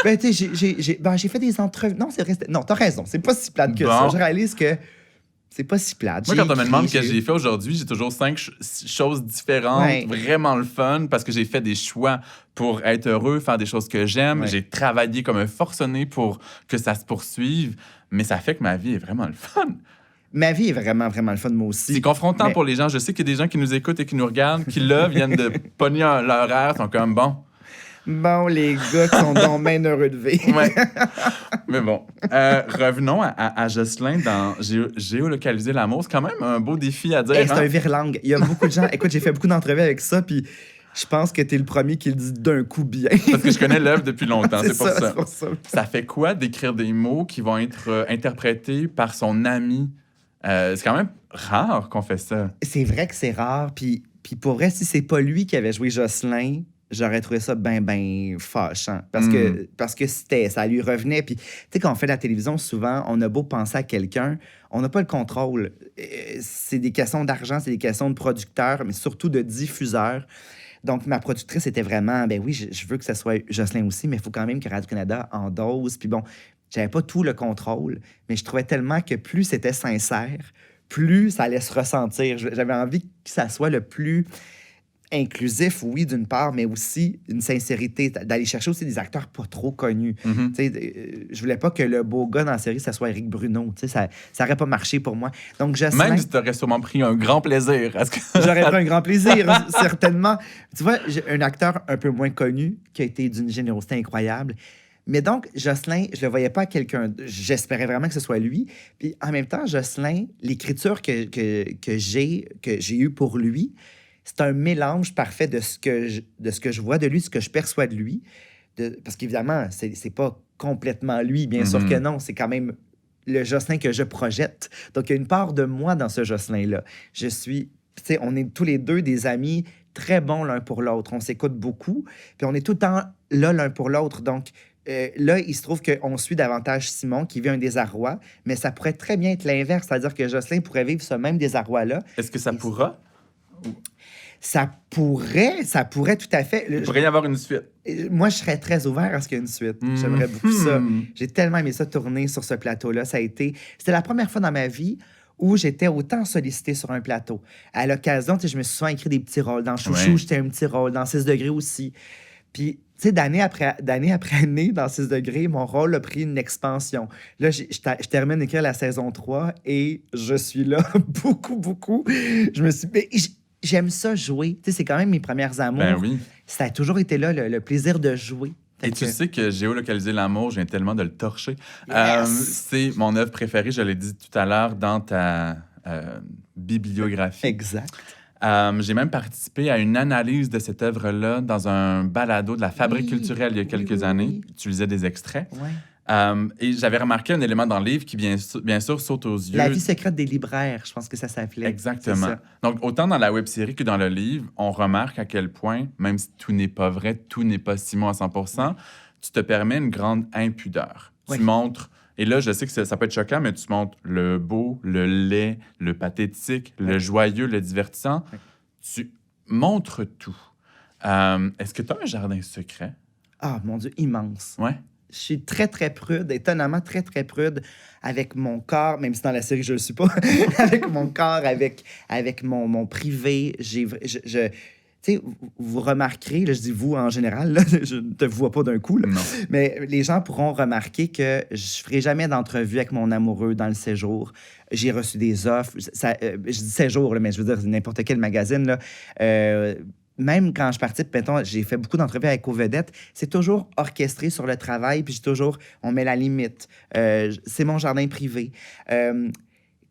Ben, tu sais, j'ai fait des entrevues. Non, c'est vrai. Non, t'as raison. C'est pas si plate que ça. Je réalise que c'est pas si plate. Moi, quand on me demande ce que j'ai fait aujourd'hui, j'ai toujours 5 choses différentes, vraiment le fun, parce que j'ai fait des choix pour être heureux, faire des choses que j'aime. Ouais. J'ai travaillé comme un forcené pour que ça se poursuive, mais ça fait que ma vie est vraiment le fun. Ma vie est vraiment, vraiment le fun, moi aussi. C'est confrontant pour les gens. Je sais qu'il y a des gens qui nous écoutent et qui nous regardent, qui là viennent de pogner leur air, sont comme bon. Bon, les gars qui sont donc bien heureux de vivre. Ouais. Mais bon, revenons à Jocelyn dans Géolocaliser l'amour. C'est quand même un beau défi à dire. C'est un vire-langue. Il y a beaucoup de gens... Écoute, j'ai fait beaucoup d'entrevues avec ça, puis je pense que t'es le premier qui le dit d'un coup bien. Parce que je connais l'œuvre depuis longtemps, c'est pour ça. C'est pour ça. Ça fait quoi d'écrire des mots qui vont être interprétés par son ami? C'est quand même rare qu'on fait ça. C'est vrai que c'est rare, puis pour vrai, si c'est pas lui qui avait joué Jocelyn... j'aurais trouvé ça ben fâchant. Parce que ça lui revenait. Puis, tu sais, quand on fait la télévision, souvent, on a beau penser à quelqu'un, on n'a pas le contrôle. C'est des questions d'argent, c'est des questions de producteurs, mais surtout de diffuseurs. Donc, ma productrice était vraiment, ben oui, je veux que ce soit Jocelyn aussi, mais il faut quand même que Radio-Canada en dose. Puis bon, j'avais pas tout le contrôle, mais je trouvais tellement que plus c'était sincère, plus ça allait se ressentir. J'avais envie que ça soit le plus... inclusif, oui, d'une part, mais aussi une sincérité, d'aller chercher aussi des acteurs pas trop connus. Je voulais pas que le beau gars dans la série, ça soit Éric Bruno. Ça aurait pas marché pour moi. Donc, Jocelyn... Même si tu aurais sûrement pris un grand plaisir. J'aurais pris un grand plaisir, certainement. Tu vois, j'ai un acteur un peu moins connu qui a été d'une générosité incroyable. Mais donc, Jocelyn, je le voyais pas à quelqu'un... J'espérais vraiment que ce soit lui. Puis en même temps, Jocelyn, l'écriture que j'ai eue pour lui... c'est un mélange parfait de ce que je vois de lui, de ce que je perçois de lui. Parce qu'évidemment, c'est pas complètement lui, bien sûr que non. C'est quand même le Jocelyn que je projette. Donc, il y a une part de moi dans ce Jocelyn-là. Tu sais, on est tous les deux des amis très bons l'un pour l'autre. On s'écoute beaucoup, puis on est tout le temps là l'un pour l'autre. Donc, là, il se trouve qu'on suit davantage Simon, qui vit un désarroi, mais ça pourrait très bien être l'inverse. C'est-à-dire que Jocelyn pourrait vivre ce même désarroi-là. Est-ce que ça pourra? Ça pourrait tout à fait. Il pourrait y avoir une suite. Moi, je serais très ouvert à ce qu'il y ait une suite. J'aimerais beaucoup ça. J'ai tellement aimé ça tourner sur ce plateau-là. C'était la première fois dans ma vie où j'étais autant sollicité sur un plateau. À l'occasion, je me suis souvent écrit des petits rôles. Dans Chouchou, j'étais un petit rôle. Dans 6 degrés aussi. Puis, tu sais, d'année après année, dans 6 degrés, mon rôle a pris une expansion. Là, je termine d'écrire la saison 3 et je suis là beaucoup, beaucoup. Je me suis... Mais j'aime ça jouer. Tu sais, c'est quand même mes premières amours. Ben oui. Ça a toujours été là, le plaisir de jouer. Et tu sais que Géolocaliser l'amour, je viens tellement de le torcher. C'est mon œuvre préférée, je l'ai dit tout à l'heure, dans ta bibliographie. Exact. J'ai même participé à une analyse de cette œuvre-là dans un balado de la Fabrique culturelle il y a quelques années. Tu lisais des extraits. Ouais. Et j'avais remarqué un élément dans le livre qui, bien sûr, saute aux yeux. La vie secrète des libraires, je pense que ça s'appelait. Exactement. Ça. Donc, autant dans la web-série que dans le livre, on remarque à quel point, même si tout n'est pas vrai, tout n'est pas Simon à 100%, tu te permets une grande impudeur. Tu montres... Et là, je sais que ça peut être choquant, mais tu montres le beau, le laid, le pathétique, le joyeux, le divertissant. Tu montres tout. Est-ce que tu as un jardin secret? Ah, mon Dieu, immense. Ouais. Je suis très, très prude, étonnamment très, très prude avec mon corps, même si dans la série, je ne le suis pas, avec mon corps, avec mon privé. Tu sais, vous remarquerez, là, je dis vous en général, là, je ne te vois pas d'un coup, là, mais les gens pourront remarquer que je ne ferai jamais d'entrevue avec mon amoureux dans le séjour. J'ai reçu des offres. Je dis séjour, là, mais je veux dire n'importe quel magazine. Là, même quand je participe, mettons, j'ai fait beaucoup d'entrevues avec Covedettes, c'est toujours orchestré sur le travail, puis on met la limite. C'est mon jardin privé.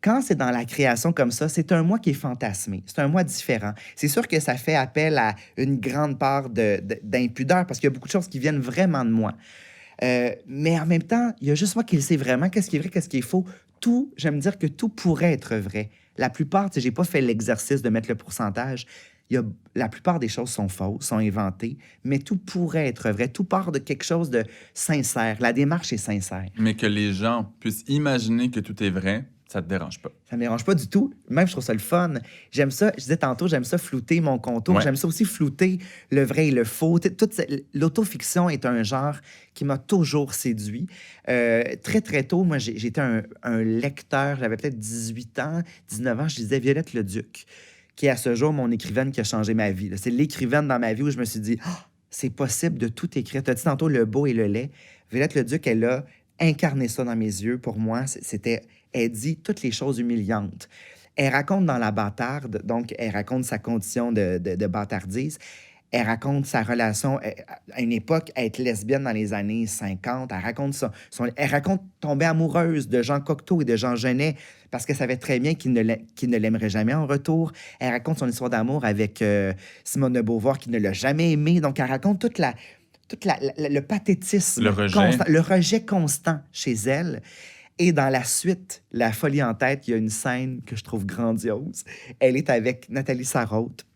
Quand c'est dans la création comme ça, c'est un moi qui est fantasmé. C'est un moi différent. C'est sûr que ça fait appel à une grande part d'impudeur parce qu'il y a beaucoup de choses qui viennent vraiment de moi. Mais en même temps, il y a juste moi qui le sais vraiment. Qu'est-ce qui est vrai, qu'est-ce qui est faux? Tout, j'aime dire que tout pourrait être vrai. La plupart, tu sais, j'ai pas fait l'exercice de mettre le pourcentage. La plupart des choses sont fausses, sont inventées, mais tout pourrait être vrai. Tout part de quelque chose de sincère. La démarche est sincère. Mais que les gens puissent imaginer que tout est vrai, ça te dérange pas? Ça me dérange pas du tout. Même, je trouve ça le fun. J'aime ça, je disais tantôt, j'aime ça flouter mon contour. J'aime ça aussi flouter le vrai et le faux. L'autofiction est un genre qui m'a toujours séduit. Très, très tôt, moi, j'étais un lecteur. J'avais peut-être 18 ans, 19 ans. Je lisais Violette Leduc, qui est à ce jour mon écrivaine qui a changé ma vie. C'est l'écrivaine dans ma vie où je me suis dit, c'est possible de tout écrire. Tu as dit tantôt le beau et le laid. Violette Leduc, elle a incarné ça dans mes yeux. Pour moi, elle dit toutes les choses humiliantes. Elle raconte dans La Bâtarde, donc elle raconte sa condition de bâtardise. Elle raconte sa relation à une époque, être lesbienne dans les années 50. Elle raconte tomber amoureuse de Jean Cocteau et de Jean Genet parce qu'elle savait très bien qu'il ne l'aimerait jamais en retour. Elle raconte son histoire d'amour avec Simone de Beauvoir qui ne l'a jamais aimé. Donc, elle raconte le pathétisme, le rejet constant chez elle. Et dans la suite, La folie en tête, il y a une scène que je trouve grandiose. Elle est avec Nathalie Sarraute,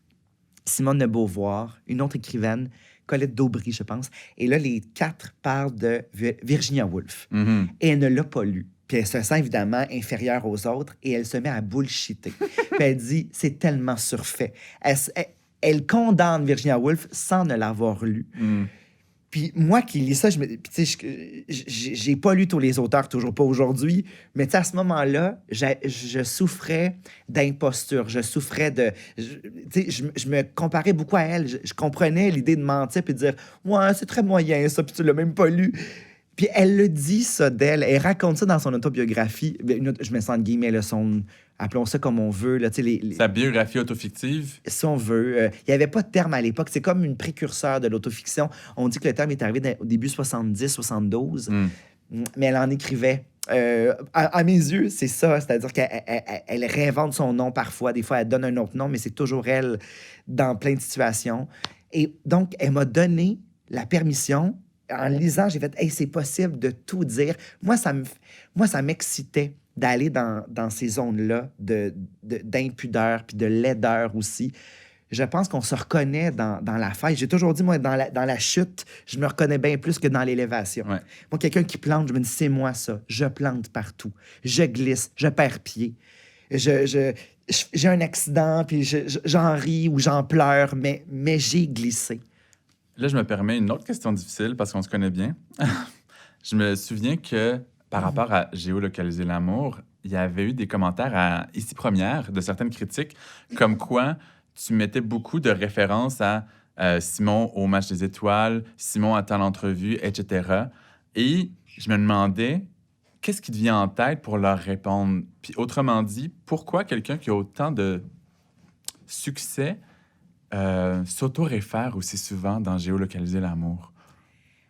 Simone de Beauvoir, une autre écrivaine, Colette Daubry, je pense. Et là, les 4 parlent de Virginia Woolf. Mm-hmm. Et elle ne l'a pas lu. Puis elle se sent évidemment inférieure aux autres et elle se met à bullshitter. Puis elle dit, c'est tellement surfait. Elle condamne Virginia Woolf sans ne l'avoir lu. Mm. Puis moi qui lis ça, j'ai pas lu tous les auteurs, toujours pas aujourd'hui, mais à ce moment-là, je souffrais d'imposture, je souffrais je me comparais beaucoup à elle, je comprenais l'idée de mentir puis de dire « Ouais, c'est très moyen ça, puis tu l'as même pas lu ». Puis elle le dit, ça, d'elle. Elle raconte ça dans son autobiographie. Je me sens de guillemets, là, appelons ça comme on veut. Là, sa biographie autofictive? Si on veut. Il n'y avait pas de terme à l'époque. C'est comme une précurseur de l'autofiction. On dit que le terme est arrivé au début 70, 72. Mais elle en écrivait. À mes yeux, c'est ça. C'est-à-dire qu'elle réinvente son nom parfois. Des fois, elle donne un autre nom, mais c'est toujours elle dans plein de situations. Et donc, elle m'a donné la permission. En lisant, j'ai fait « Hey, c'est possible de tout dire. » Moi, ça m'excitait d'aller dans ces zones-là d'impudeur puis de laideur aussi. Je pense qu'on se reconnaît dans la faille. J'ai toujours dit, moi, dans la chute, je me reconnais bien plus que dans l'élévation. Ouais. Moi, quelqu'un qui plante, je me dis « C'est moi, ça. Je plante partout. Je glisse. Je perds pied. J'ai un accident, puis j'en ris ou j'en pleure, mais j'ai glissé. » Là, je me permets une autre question difficile parce qu'on se connaît bien. Je me souviens que par rapport à Géolocaliser l'amour, il y avait eu des commentaires à Ici Première de certaines critiques comme quoi tu mettais beaucoup de références à Simon au Match des Étoiles, Simon attend l'entrevue, etc. Et je me demandais, qu'est-ce qui te vient en tête pour leur répondre? Puis autrement dit, pourquoi quelqu'un qui a autant de succès s'auto-réfère aussi souvent dans Géolocaliser l'amour?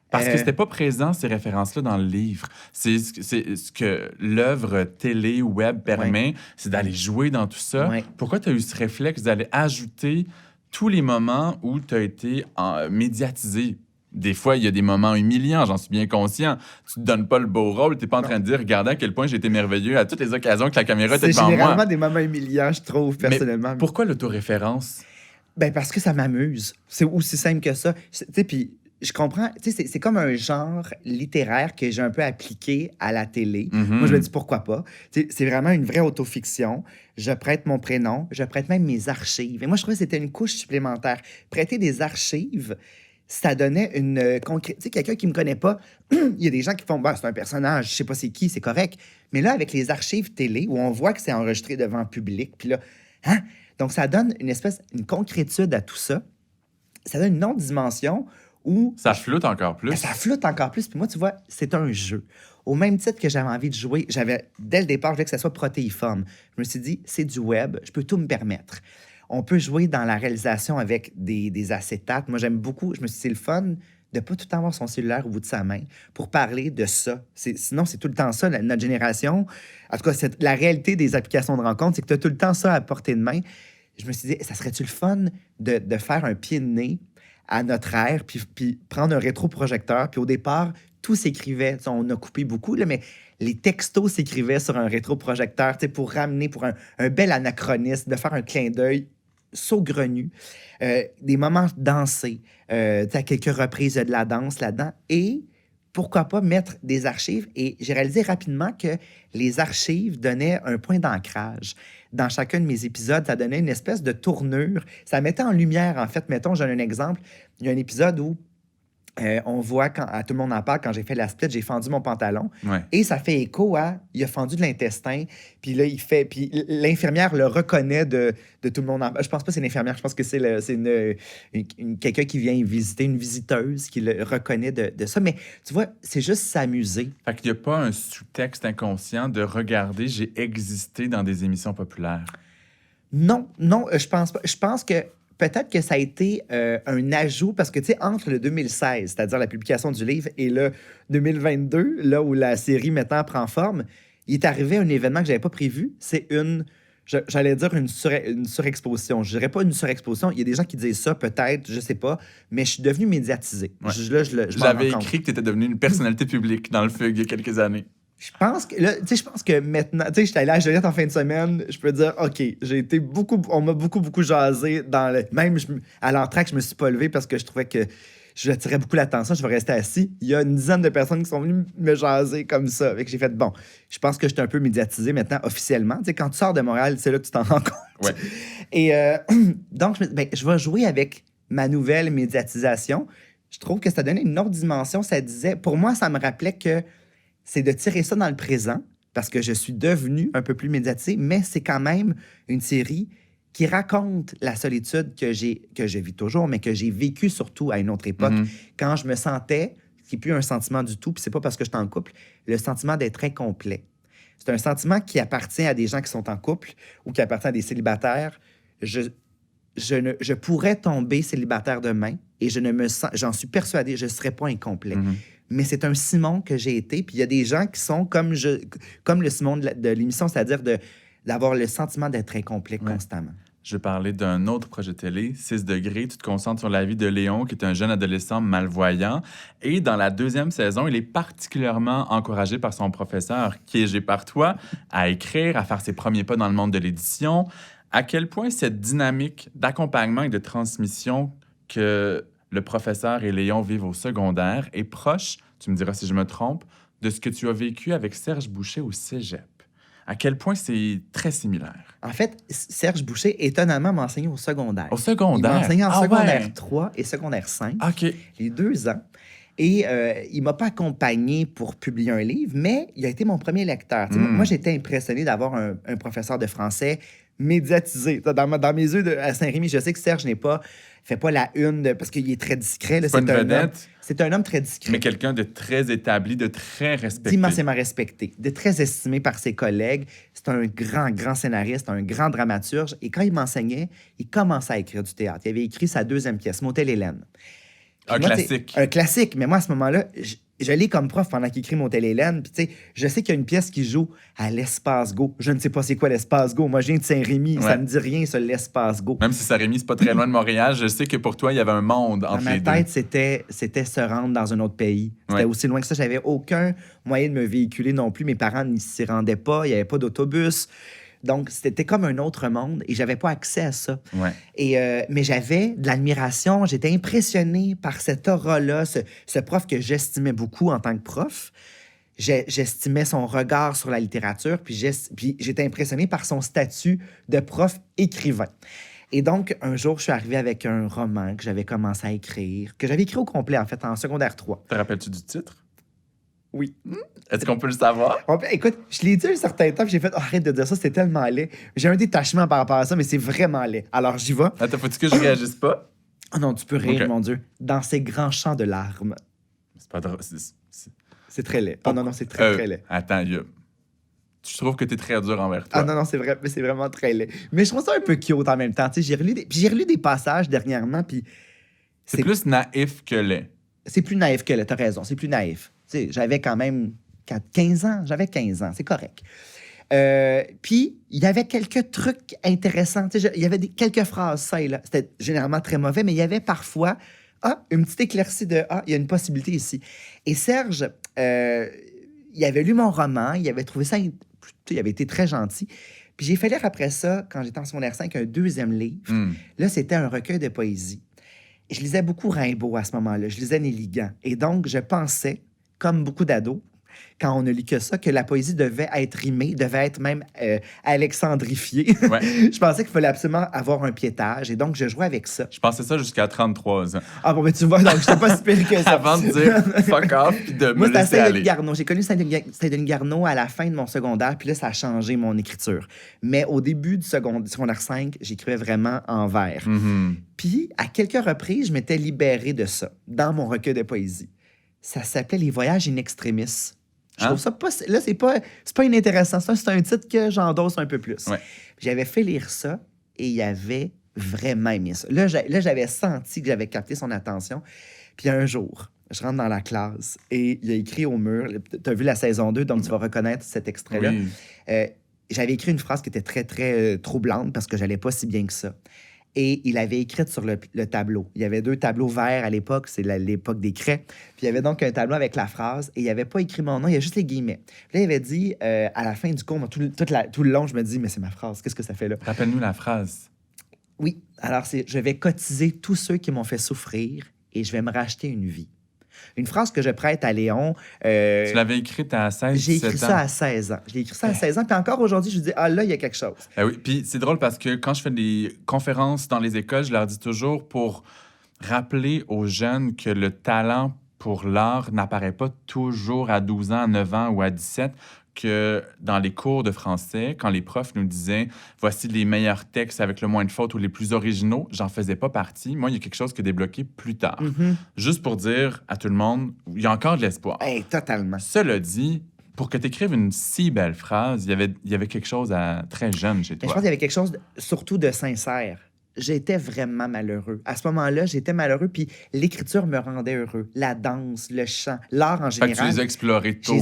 Parce que c'était pas présent, ces références-là, dans le livre. C'est ce que l'œuvre télé, web permet, c'est d'aller jouer dans tout ça. Pourquoi tu as eu ce réflexe d'aller ajouter tous les moments où tu as été médiatisé? Des fois, il y a des moments humiliants, j'en suis bien conscient. Tu te donnes pas le beau rôle, tu n'es pas en train de dire « Regardez à quel point j'ai été merveilleux à toutes les occasions que la caméra était devant moi. » C'est généralement des moments humiliants, je trouve, personnellement. Mais pourquoi l'autoréférence? Ben parce que ça m'amuse. C'est aussi simple que ça. Tu sais, puis je comprends. Tu sais, c'est comme un genre littéraire que j'ai un peu appliqué à la télé. Moi, je me dis pourquoi pas. Tu sais, c'est vraiment une vraie autofiction. Je prête mon prénom, je prête même mes archives. Et moi, je trouvais que c'était une couche supplémentaire. Prêter des archives, ça donnait une concrète. Tu sais, quelqu'un qui me connaît pas, il y a des gens qui font, bah, c'est un personnage, je sais pas c'est qui, c'est correct. Mais là, avec les archives télé, où on voit que c'est enregistré devant le public, puis là, hein? Donc, ça donne une concrétude à tout ça. Ça donne une autre dimension où... Ça floute encore plus. Ça floute encore plus. Puis moi, tu vois, c'est un jeu. Au même titre que j'avais envie de jouer, dès le départ, je voulais que ça soit protéiforme. Je me suis dit, c'est du web, je peux tout me permettre. On peut jouer dans la réalisation avec des acétates. Moi, j'aime beaucoup. Je me suis dit, c'est le fun de ne pas tout le temps avoir son cellulaire au bout de sa main pour parler de ça. Sinon, c'est tout le temps ça, notre génération. En tout cas, la réalité des applications de rencontre, c'est que tu as tout le temps ça à portée de main. Je me suis dit, ça serait-tu le fun de faire un pied de nez à notre ère, puis prendre un rétroprojecteur. Puis au départ, tout s'écrivait. On a coupé beaucoup, là, mais les textos s'écrivaient sur un rétroprojecteur pour ramener, pour un bel anachronisme, de faire un clin d'œil saugrenu, des moments dansés, à quelques reprises de la danse là-dedans, et pourquoi pas mettre des archives. Et j'ai réalisé rapidement que les archives donnaient un point d'ancrage. Dans chacun de mes épisodes, ça donnait une espèce de tournure. Ça mettait en lumière, en fait. Mettons, je donne un exemple. Il y a un épisode où on voit, tout le monde en parle, quand j'ai fait la split, j'ai fendu mon pantalon. Ouais. Et ça fait écho à, il a fendu de l'intestin. Puis là, puis l'infirmière le reconnaît de tout le monde en parle. Je pense pas que c'est l'infirmière, je pense que c'est quelqu'un qui vient visiter, une visiteuse qui le reconnaît de ça. Mais tu vois, c'est juste s'amuser. Fait qu'il n'y a pas un sous-texte inconscient de « Regardez, j'ai existé dans des émissions populaires ». Non, je pense pas. Je pense que peut-être que ça a été un ajout, parce que, tu sais, entre le 2016, c'est-à-dire la publication du livre, et le 2022, là où la série maintenant prend forme, il est arrivé un événement que j'avais pas prévu. C'est j'allais dire une surexposition. Je dirais pas une surexposition. Il y a des gens qui disent ça, peut-être, je sais pas, mais je suis devenu médiatisé. Ouais. J'avais écrit que tu étais devenu une personnalité publique dans le Fugue il y a quelques années. Je pense que maintenant, tu sais, j'étais allé à Joliette en fin de semaine, je peux dire, OK, on m'a beaucoup jasé même à l'entracte, je me suis pas levé parce que je trouvais que j'attirais beaucoup l'attention, je vais rester assis. Il y a une dizaine de personnes qui sont venues me jaser comme ça. Fait que j'ai fait, bon, je pense que je suis un peu médiatisé maintenant, officiellement. Tu sais, quand tu sors de Montréal, c'est là que tu t'en rends compte. Ouais. Et donc, je vais jouer avec ma nouvelle médiatisation. Je trouve que ça donnait une autre dimension. Ça disait, pour moi, ça me rappelait que c'est de tirer ça dans le présent, parce que je suis devenu un peu plus médiatisé, mais c'est quand même une série qui raconte la solitude que je vis toujours, mais que j'ai vécue surtout à une autre époque, quand je me sentais, ce qui n'est plus un sentiment du tout, puis c'est pas parce que je suis en couple, le sentiment d'être incomplet. C'est un sentiment qui appartient à des gens qui sont en couple ou qui appartient à des célibataires. Je pourrais tomber célibataire demain et j'en suis persuadé, je ne serais pas incomplet. Mais c'est un Simon que j'ai été. Puis il y a des gens qui sont comme le Simon de l'émission, c'est-à-dire d'avoir le sentiment d'être incomplet constamment. Je vais parler d'un autre projet télé, 6 degrés. Tu te concentres sur la vie de Léon, qui est un jeune adolescent malvoyant. Et dans la 2e saison, il est particulièrement encouragé par son professeur, piégé par toi, à écrire, à faire ses premiers pas dans le monde de l'édition. À quel point cette dynamique d'accompagnement et de transmission que le professeur et Léon vivent au secondaire est proche, tu me diras si je me trompe, de ce que tu as vécu avec Serge Boucher au cégep. À quel point c'est très similaire. En fait, Serge Boucher, étonnamment, m'a enseigné au secondaire. Au secondaire? Il m'a enseigné en secondaire 3 et secondaire 5, les 2 ans. Et il m'a pas accompagné pour publier un livre, mais il a été mon premier lecteur. Moi, j'étais impressionné d'avoir un professeur de français médiatisé. Dans mes yeux à Saint-Rémy, je sais que Serge fait pas la une parce qu'il est très discret. Là, c'est pas une vedette. C'est un homme très discret. Mais quelqu'un de très établi, de très respecté. Immensément respecté, de très estimé par ses collègues. C'est un grand scénariste, un grand dramaturge. Et quand il m'enseignait, il commençait à écrire du théâtre. Il avait écrit sa 2e pièce, Motel Hélène. Classique. Un classique. Mais moi, à ce moment-là, je lis comme prof pendant qu'il écrit Motel Hélène. Puis, tu sais, je sais qu'il y a une pièce qui joue à l'Espace Go. Je ne sais pas c'est quoi l'Espace Go. Moi, je viens de Saint-Rémy. Ça me dit rien, ça, l'Espace Go. Même si Saint-Rémy, c'est pas très loin de Montréal, je sais que pour toi, il y avait un monde entre les deux. Dans ma tête, c'était se rendre dans un autre pays. C'était aussi loin que ça. J'avais aucun moyen de me véhiculer non plus. Mes parents n'y s'y rendaient pas. Il n'y avait pas d'autobus. Donc, c'était comme un autre monde et j'avais pas accès à ça. Mais j'avais de l'admiration. J'étais impressionné par cette aura-là, ce prof que j'estimais beaucoup en tant que prof. J'estimais son regard sur la littérature, puis j'étais impressionné par son statut de prof écrivain. Et donc, un jour, je suis arrivé avec un roman que j'avais commencé à écrire, que j'avais écrit au complet, en fait, en secondaire 3. Te rappelles-tu du titre? Oui. Est-ce qu'on peut le savoir? Écoute, je l'ai dit un certain temps, puis j'ai fait arrête de dire ça, c'est tellement laid. J'ai un détachement par rapport à ça, mais c'est vraiment laid. Alors, j'y vais. Attends, faut-tu que je réagisse pas? Oh non, tu peux rire, mon Dieu. Dans ces grands champs de larmes. C'est pas drôle. C'est très laid. Oh non, c'est très laid. Attends, je trouve que t'es très dur envers toi. Ah non, c'est vrai, mais c'est vraiment très laid. Mais je trouve ça un peu cute en même temps. J'ai relu des passages dernièrement, puis... C'est plus naïf que laid. C'est plus naïf que laid, t'as raison, c'est plus naïf. J'avais quand même 15 ans, c'est correct. Puis, il y avait quelques trucs intéressants. Il y avait quelques phrases, ça et là. C'était généralement très mauvais, mais il y avait parfois une petite éclaircie de il y a une possibilité ici. Et Serge, il avait lu mon roman, il avait trouvé ça... Il avait été très gentil. Puis j'ai fait lire après ça, quand j'étais en secondaire 5, un 2e livre. Là, c'était un recueil de poésie. Et je lisais beaucoup Rimbaud à ce moment-là. Je lisais Nelly Gant. Et donc, je pensais, comme beaucoup d'ados, quand on ne lit que ça, que la poésie devait être rimée, devait être même alexandrifiée. Je pensais qu'il fallait absolument avoir un piétage. Et donc, je jouais avec ça. Je pensais ça jusqu'à 33 ans. Ah bon, mais tu vois, donc je n'étais pas si pire que ça. Avant de dire fuck off puis de me laisser aller. Saint-Denis-Garneau. J'ai connu Saint-Denis-Garneau à la fin de mon secondaire, puis là, ça a changé mon écriture. Mais au début du secondaire 5, j'écrivais vraiment en vers. Puis, à quelques reprises, je m'étais libéré de ça, dans mon recueil de poésie. Ça s'appelait Les Voyages in extremis. Je trouve ça pas... Là, c'est pas inintéressant. C'est un titre que j'endosse un peu plus. J'avais fait lire ça et il avait vraiment aimé ça. Là, j'avais senti que j'avais capté son attention. Puis un jour, je rentre dans la classe et il a écrit au mur... Tu as vu la saison 2, donc tu vas reconnaître cet extrait-là. J'avais écrit une phrase qui était très, très troublante parce que j'allais pas si bien que ça. Et il avait écrit sur le tableau. Il y avait 2 tableaux verts à l'époque, c'est l'époque des craies. Puis il y avait donc un tableau avec la phrase, et il n'avait pas écrit mon nom, il y a juste les guillemets. Puis là, il avait dit, à la fin du cours, moi, tout le long, je me dis, mais c'est ma phrase, qu'est-ce que ça fait là? Rappelle-nous la phrase. Oui, alors je vais cotiser tous ceux qui m'ont fait souffrir et je vais me racheter une vie. Une phrase que je prête à Léon. Tu l'avais écrite à 16 ans? J'ai écrit ça à 16 ans. J'ai écrit ça à 16 ans. Puis encore aujourd'hui, je me dis, là, il y a quelque chose. Oui, puis c'est drôle parce que quand je fais des conférences dans les écoles, je leur dis toujours pour rappeler aux jeunes que le talent pour l'art n'apparaît pas toujours à 12 ans, à 9 ans ou à 17, que dans les cours de français, quand les profs nous disaient « Voici les meilleurs textes avec le moins de fautes ou les plus originaux », j'en faisais pas partie. Moi, il y a quelque chose qui est débloqué plus tard. Juste pour dire à tout le monde, il y a encore de l'espoir. Totalement. Cela dit, pour que tu écrives une si belle phrase, il y avait quelque chose à très jeune chez toi. Je pense qu'il y avait quelque chose surtout de sincère. J'étais vraiment malheureux. À ce moment-là, j'étais malheureux, puis l'écriture me rendait heureux. La danse, le chant, l'art en général. Fait que tu les as explorés tôt.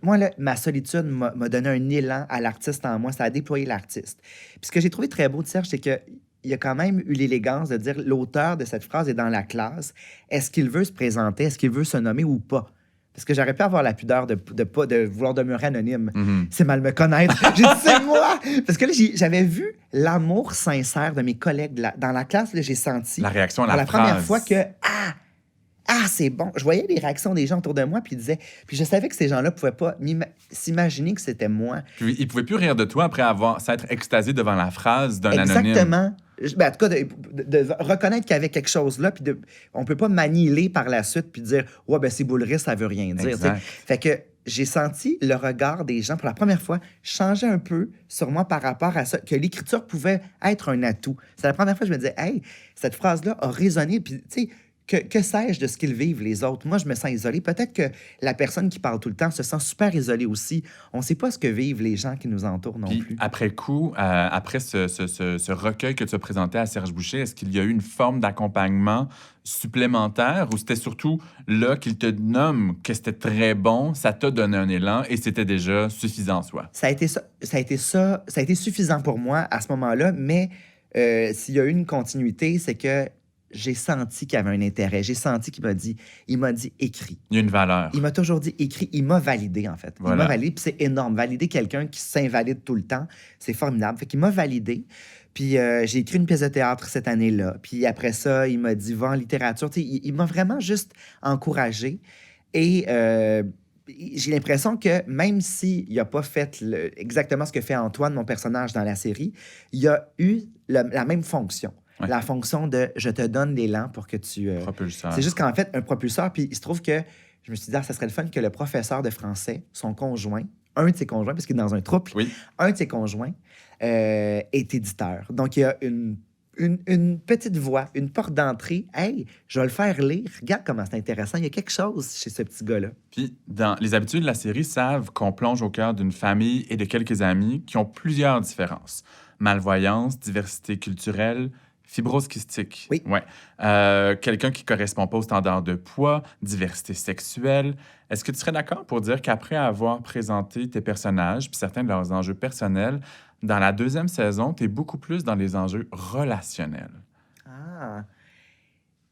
Moi, là, ma solitude m'a donné un élan à l'artiste en moi. Ça a déployé l'artiste. Puis ce que j'ai trouvé très beau de Serge, c'est qu'il a quand même eu l'élégance de dire l'auteur de cette phrase est dans la classe. Est-ce qu'il veut se présenter? Est-ce qu'il veut se nommer ou pas? Parce que j'aurais pu avoir la pudeur de vouloir demeurer anonyme. C'est mal me connaître. J'ai dit, c'est moi! Parce que là, j'avais vu l'amour sincère de mes collègues dans la classe. Là, j'ai senti... La réaction à la phrase. Première fois que... c'est bon. Je voyais les réactions des gens autour de moi, puis ils disaient... Puis je savais que ces gens-là pouvaient pas s'imaginer que c'était moi. Puis ils pouvaient plus rire de toi après s'être extasiés devant la phrase d'un anonyme. Exactement. En tout cas, de reconnaître qu'il y avait quelque chose là, puis on peut pas manier par la suite puis dire « Ouais, ben c'est boulerie, ça veut rien dire. » Fait que j'ai senti le regard des gens pour la première fois changer un peu sur moi par rapport à ça, que l'écriture pouvait être un atout. C'est la première fois que je me disais, hey, cette phrase-là a résonné. Puis, tu sais, que sais-je de ce qu'ils vivent, les autres? Moi, je me sens isolé. Peut-être que la personne qui parle tout le temps se sent super isolée aussi. On ne sait pas ce que vivent les gens qui nous entourent non Puis plus. après coup, après ce recueil que tu as présenté à Serge Boucher, est-ce qu'il y a eu une forme d'accompagnement supplémentaire ou c'était surtout là qu'il te nomme que c'était très bon, ça t'a donné un élan et c'était déjà suffisant en soi? Ça a été suffisant pour moi à ce moment-là, mais s'il y a eu une continuité, c'est que j'ai senti qu'il y avait un intérêt. J'ai senti il m'a dit écrit. Il y a une valeur. Il m'a toujours dit écrit. Il m'a validé, en fait. Voilà. Il m'a validé, puis c'est énorme. Valider quelqu'un qui s'invalide tout le temps, c'est formidable. Fait qu'il m'a validé. Puis j'ai écrit une pièce de théâtre cette année-là. Puis après ça, il m'a dit va en littérature. Tu sais, il m'a vraiment juste encouragé. Et j'ai l'impression que même s'il n'a pas fait exactement ce que fait Antoine, mon personnage dans la série, il a eu la même fonction. Ouais. La fonction de je te donne l'élan pour que tu. Propulseur. C'est juste qu'en fait, un propulseur, puis il se trouve que je me suis dit, ça serait le fun que le professeur de français, son conjoint, un de ses conjoints, parce qu'il est dans un trouble, Oui. un de ses conjoints est éditeur. Donc, il y a une petite voix, une porte d'entrée. Hey, je vais le faire lire. Regarde comment c'est intéressant. Il y a quelque chose chez ce petit gars-là. Puis, les habitués de la série savent qu'on plonge au cœur d'une famille et de quelques amis qui ont plusieurs différences. Malvoyance, diversité culturelle, fibrose kystique. Oui. Ouais. Quelqu'un qui ne correspond pas au standard de poids, diversité sexuelle. Est-ce que tu serais d'accord pour dire qu'après avoir présenté tes personnages puis certains de leurs enjeux personnels, dans la deuxième saison, tu es beaucoup plus dans les enjeux relationnels? Ah.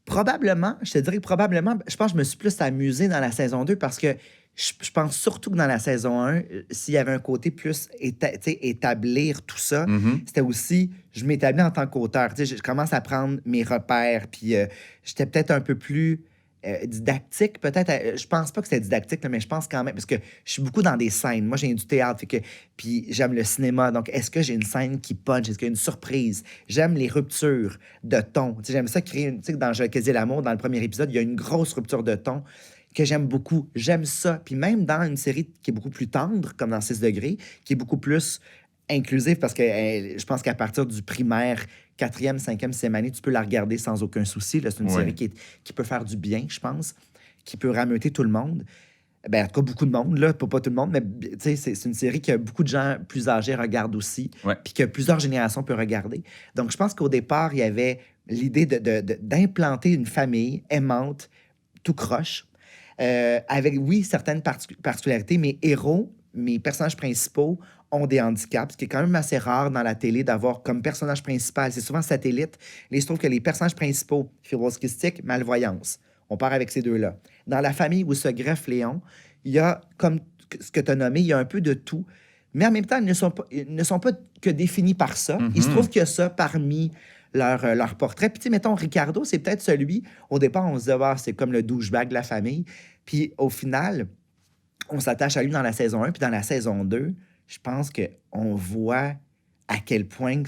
Probablement, je te dirais probablement, je pense que je me suis plus amusé dans la saison 2 parce que je pense surtout que dans la saison 1, s'il y avait un côté plus établir tout ça, c'était aussi, je m'établis en tant qu'auteur. Je commence à prendre mes repères, puis j'étais peut-être un peu plus didactique, peut-être. Je pense pas que c'était didactique, là, mais je pense quand même, parce que je suis beaucoup dans des scènes. Moi, j'ai du théâtre, puis j'aime le cinéma. Donc, est-ce que j'ai une scène qui punch? Est-ce qu'il y a une surprise? J'aime les ruptures de ton. J'aime ça créer, dans Je Caisier l'amour, dans le premier épisode, il y a une grosse rupture de ton que j'aime beaucoup. J'aime ça. Puis même dans une série qui est beaucoup plus tendre, comme dans 6 degrés, qui est beaucoup plus inclusive, parce que je pense qu'à partir du primaire, 4e, 5e, 6e année, tu peux la regarder sans aucun souci. Là, c'est une série qui peut faire du bien, je pense, qui peut rameuter tout le monde. Ben, en tout cas, beaucoup de monde, là, pas tout le monde, mais c'est une série que beaucoup de gens plus âgés regardent aussi, puis que plusieurs générations peuvent regarder. Donc, je pense qu'au départ, il y avait l'idée d'implanter une famille aimante, tout croche, avec, oui, certaines particularités. Mes personnages principaux ont des handicaps, ce qui est quand même assez rare dans la télé d'avoir comme personnage principal. C'est souvent satellite. Mais il se trouve que les personnages principaux, fibrose kystique, malvoyance. On part avec ces deux-là. Dans la famille où se greffe Léon, il y a, comme ce que tu as nommé, il y a un peu de tout. Mais en même temps, ils ne sont pas que définis par ça. Il se trouve qu'il y a ça parmi leur portrait. Puis, tu sais, mettons, Ricardo, c'est peut-être celui, au départ, on se disait, ah, c'est comme le douchebag de la famille. Puis, au final, on s'attache à lui dans la saison 1, puis dans la saison 2, je pense qu'on voit à quel point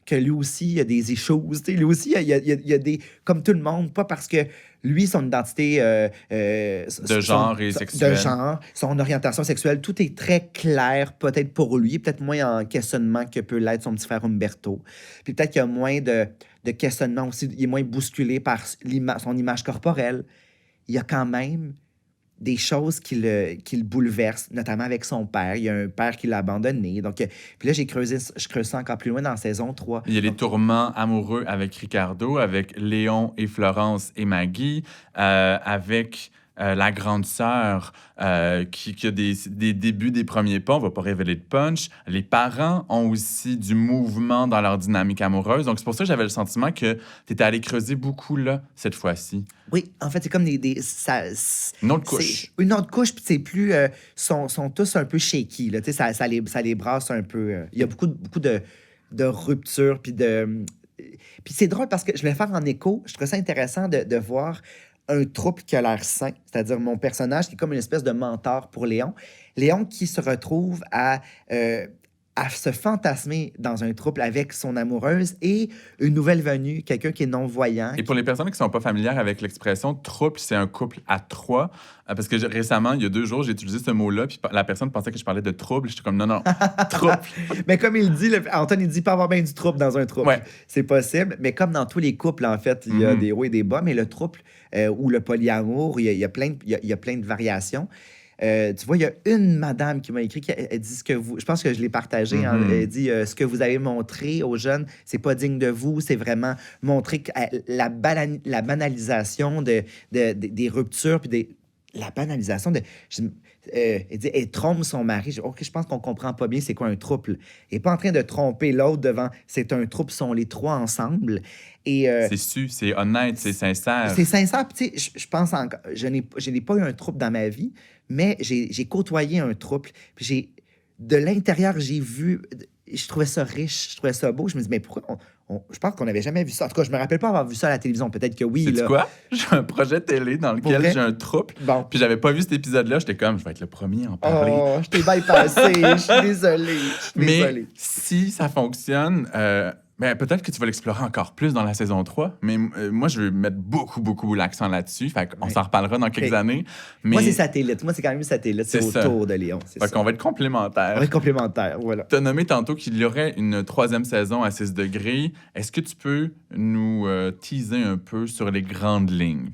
que lui aussi, il y a des issues. Lui aussi, il y a des... Comme tout le monde, pas parce que lui, son identité... de genre et sexuelle. De genre, son orientation sexuelle, tout est très clair, peut-être pour lui, peut-être moins en questionnement que peut l'être son petit frère Umberto. Puis peut-être qu'il y a moins de questionnement aussi, il est moins bousculé par son image corporelle. Il y a quand même des choses qui le bouleversent, notamment avec son père. Il y a un père qui l'a abandonné. Donc, puis là, je creuse ça encore plus loin dans la saison 3. Il y a les tourments amoureux avec Ricardo, avec Léon et Florence et Maggie, avec la grande sœur qui a des débuts des premiers pas. On va pas révéler de punch. Les parents ont aussi du mouvement dans leur dynamique amoureuse. Donc, c'est pour ça que j'avais le sentiment que tu étais allé creuser beaucoup là, cette fois-ci. Oui, en fait, c'est comme une autre couche. Une autre couche, puis c'est plus... sont tous un peu shaky, là. Tu sais, ça les brasse un peu. Il y a beaucoup de ruptures, puis de... Puis c'est drôle parce que je vais faire en écho. Je trouve ça intéressant de voir un trouble qui a l'air sain, c'est-à-dire mon personnage qui est comme une espèce de mentor pour Léon. Léon qui se retrouve à à se fantasmer dans un trouble avec son amoureuse et une nouvelle venue, quelqu'un qui est non-voyant. Et pour les personnes qui ne sont pas familières avec l'expression trouble, c'est un couple à trois. Parce que récemment, il y a 2 jours, j'ai utilisé ce mot-là, puis la personne pensait que je parlais de trouble. J'étais comme non, trouble. Mais comme il dit, Antoine, il dit pas avoir bien du trouble dans un trouble. Ouais. C'est possible. Mais comme dans tous les couples, en fait, il y a des hauts et des bas, mais le trouble ou le polyamour, il y a plein de variations. Tu vois, il y a une madame qui m'a écrit, elle dit ce que vous... Je pense que je l'ai partagé. Elle dit ce que vous avez montré aux jeunes, c'est pas digne de vous, c'est vraiment montrer que, la banalisation des ruptures, puis la banalisation de... elle dit, elle trompe son mari. Je pense qu'on comprend pas bien c'est quoi un trouble. Elle n'est pas en train de tromper l'autre devant... C'est un trouble, sont les trois ensemble. Et, c'est honnête, c'est sincère. C'est sincère. Tu sais, je pense encore... Je n'ai pas eu un trouble dans ma vie, mais j'ai côtoyé un trouble. Puis de l'intérieur, j'ai vu... Je trouvais ça riche, je trouvais ça beau. Je me dis, mais pourquoi je pense qu'on n'avait jamais vu ça. En tout cas, je me rappelle pas avoir vu ça à la télévision. Peut-être que oui. Sais-tu quoi? J'ai un projet télé dans lequel j'ai un trouble. Bon. Puis j'avais pas vu cet épisode-là. J'étais comme, je vais être le premier à en parler. Oh, je t'ai bypassé. Je suis désolée. Mais si ça fonctionne... Ben, peut-être que tu vas l'explorer encore plus dans la saison 3, mais moi, je veux mettre beaucoup l'accent là-dessus. Fait qu'on s'en reparlera dans quelques années. Mais... Moi, c'est satellite. Moi, c'est quand même satellite. C'est autour de Léon. Fait qu'on va être complémentaires. On va être complémentaires, voilà. Tu as nommé tantôt qu'il y aurait une 3e saison à 6 degrés. Est-ce que tu peux nous teaser un peu sur les grandes lignes?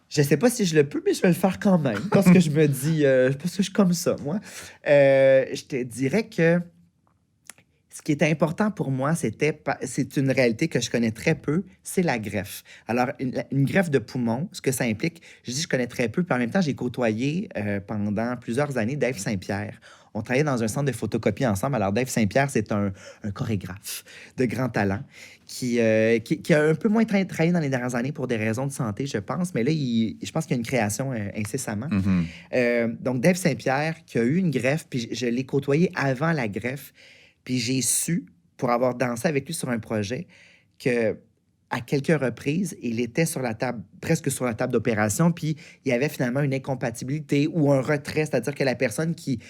Je sais pas si je le peux, mais je vais le faire quand même. Parce que je me dis... parce que je suis comme ça, moi. Je te dirais que... Ce qui est important pour moi, c'est une réalité que je connais très peu, c'est la greffe. Alors, une greffe de poumon, ce que ça implique, je dis je connais très peu, puis en même temps, j'ai côtoyé pendant plusieurs années Dave Saint-Pierre. On travaillait dans un centre de photocopie ensemble. Alors, Dave Saint-Pierre, c'est un chorégraphe de grand talent qui a un peu moins travaillé dans les dernières années pour des raisons de santé, je pense. Mais là, je pense qu'il y a une création incessamment. Donc, Dave Saint-Pierre qui a eu une greffe, puis je l'ai côtoyé avant la greffe. Puis j'ai su, pour avoir dansé avec lui sur un projet, que à quelques reprises, il était sur la table, presque sur la table d'opération, puis il y avait finalement une incompatibilité ou un retrait, c'est-à-dire que la personne qui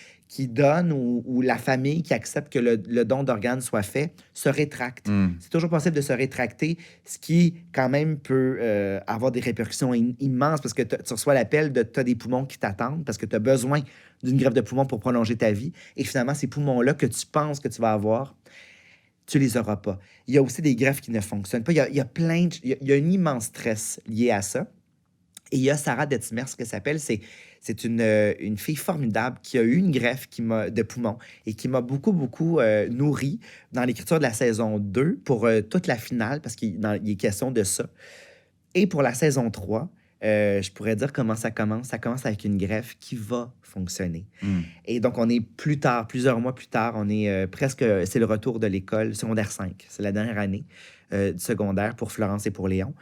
donne ou la famille qui accepte que le don d'organes soit fait se rétracte. C'est toujours possible de se rétracter, ce qui, quand même, peut avoir des répercussions immenses parce que tu reçois l'appel de « t'as des poumons qui t'attendent » parce que tu as besoin d'une greffe de poumons pour prolonger ta vie. Et finalement, ces poumons-là que tu penses que tu vas avoir, tu les auras pas. Il y a aussi des greffes qui ne fonctionnent pas. Il y a un immense stress lié à ça. Et il y a Sarah Detmer, ce qu'elle s'appelle, c'est une fille formidable qui a eu une greffe de poumon et qui m'a beaucoup nourri dans l'écriture de la saison 2 pour toute la finale, parce qu'il est question de ça. Et pour la saison 3, je pourrais dire comment ça commence. Ça commence avec une greffe qui va fonctionner. Et donc, on est plusieurs mois plus tard, on est presque... C'est le retour de l'école secondaire 5. C'est la dernière année du secondaire pour Florence et pour Léon.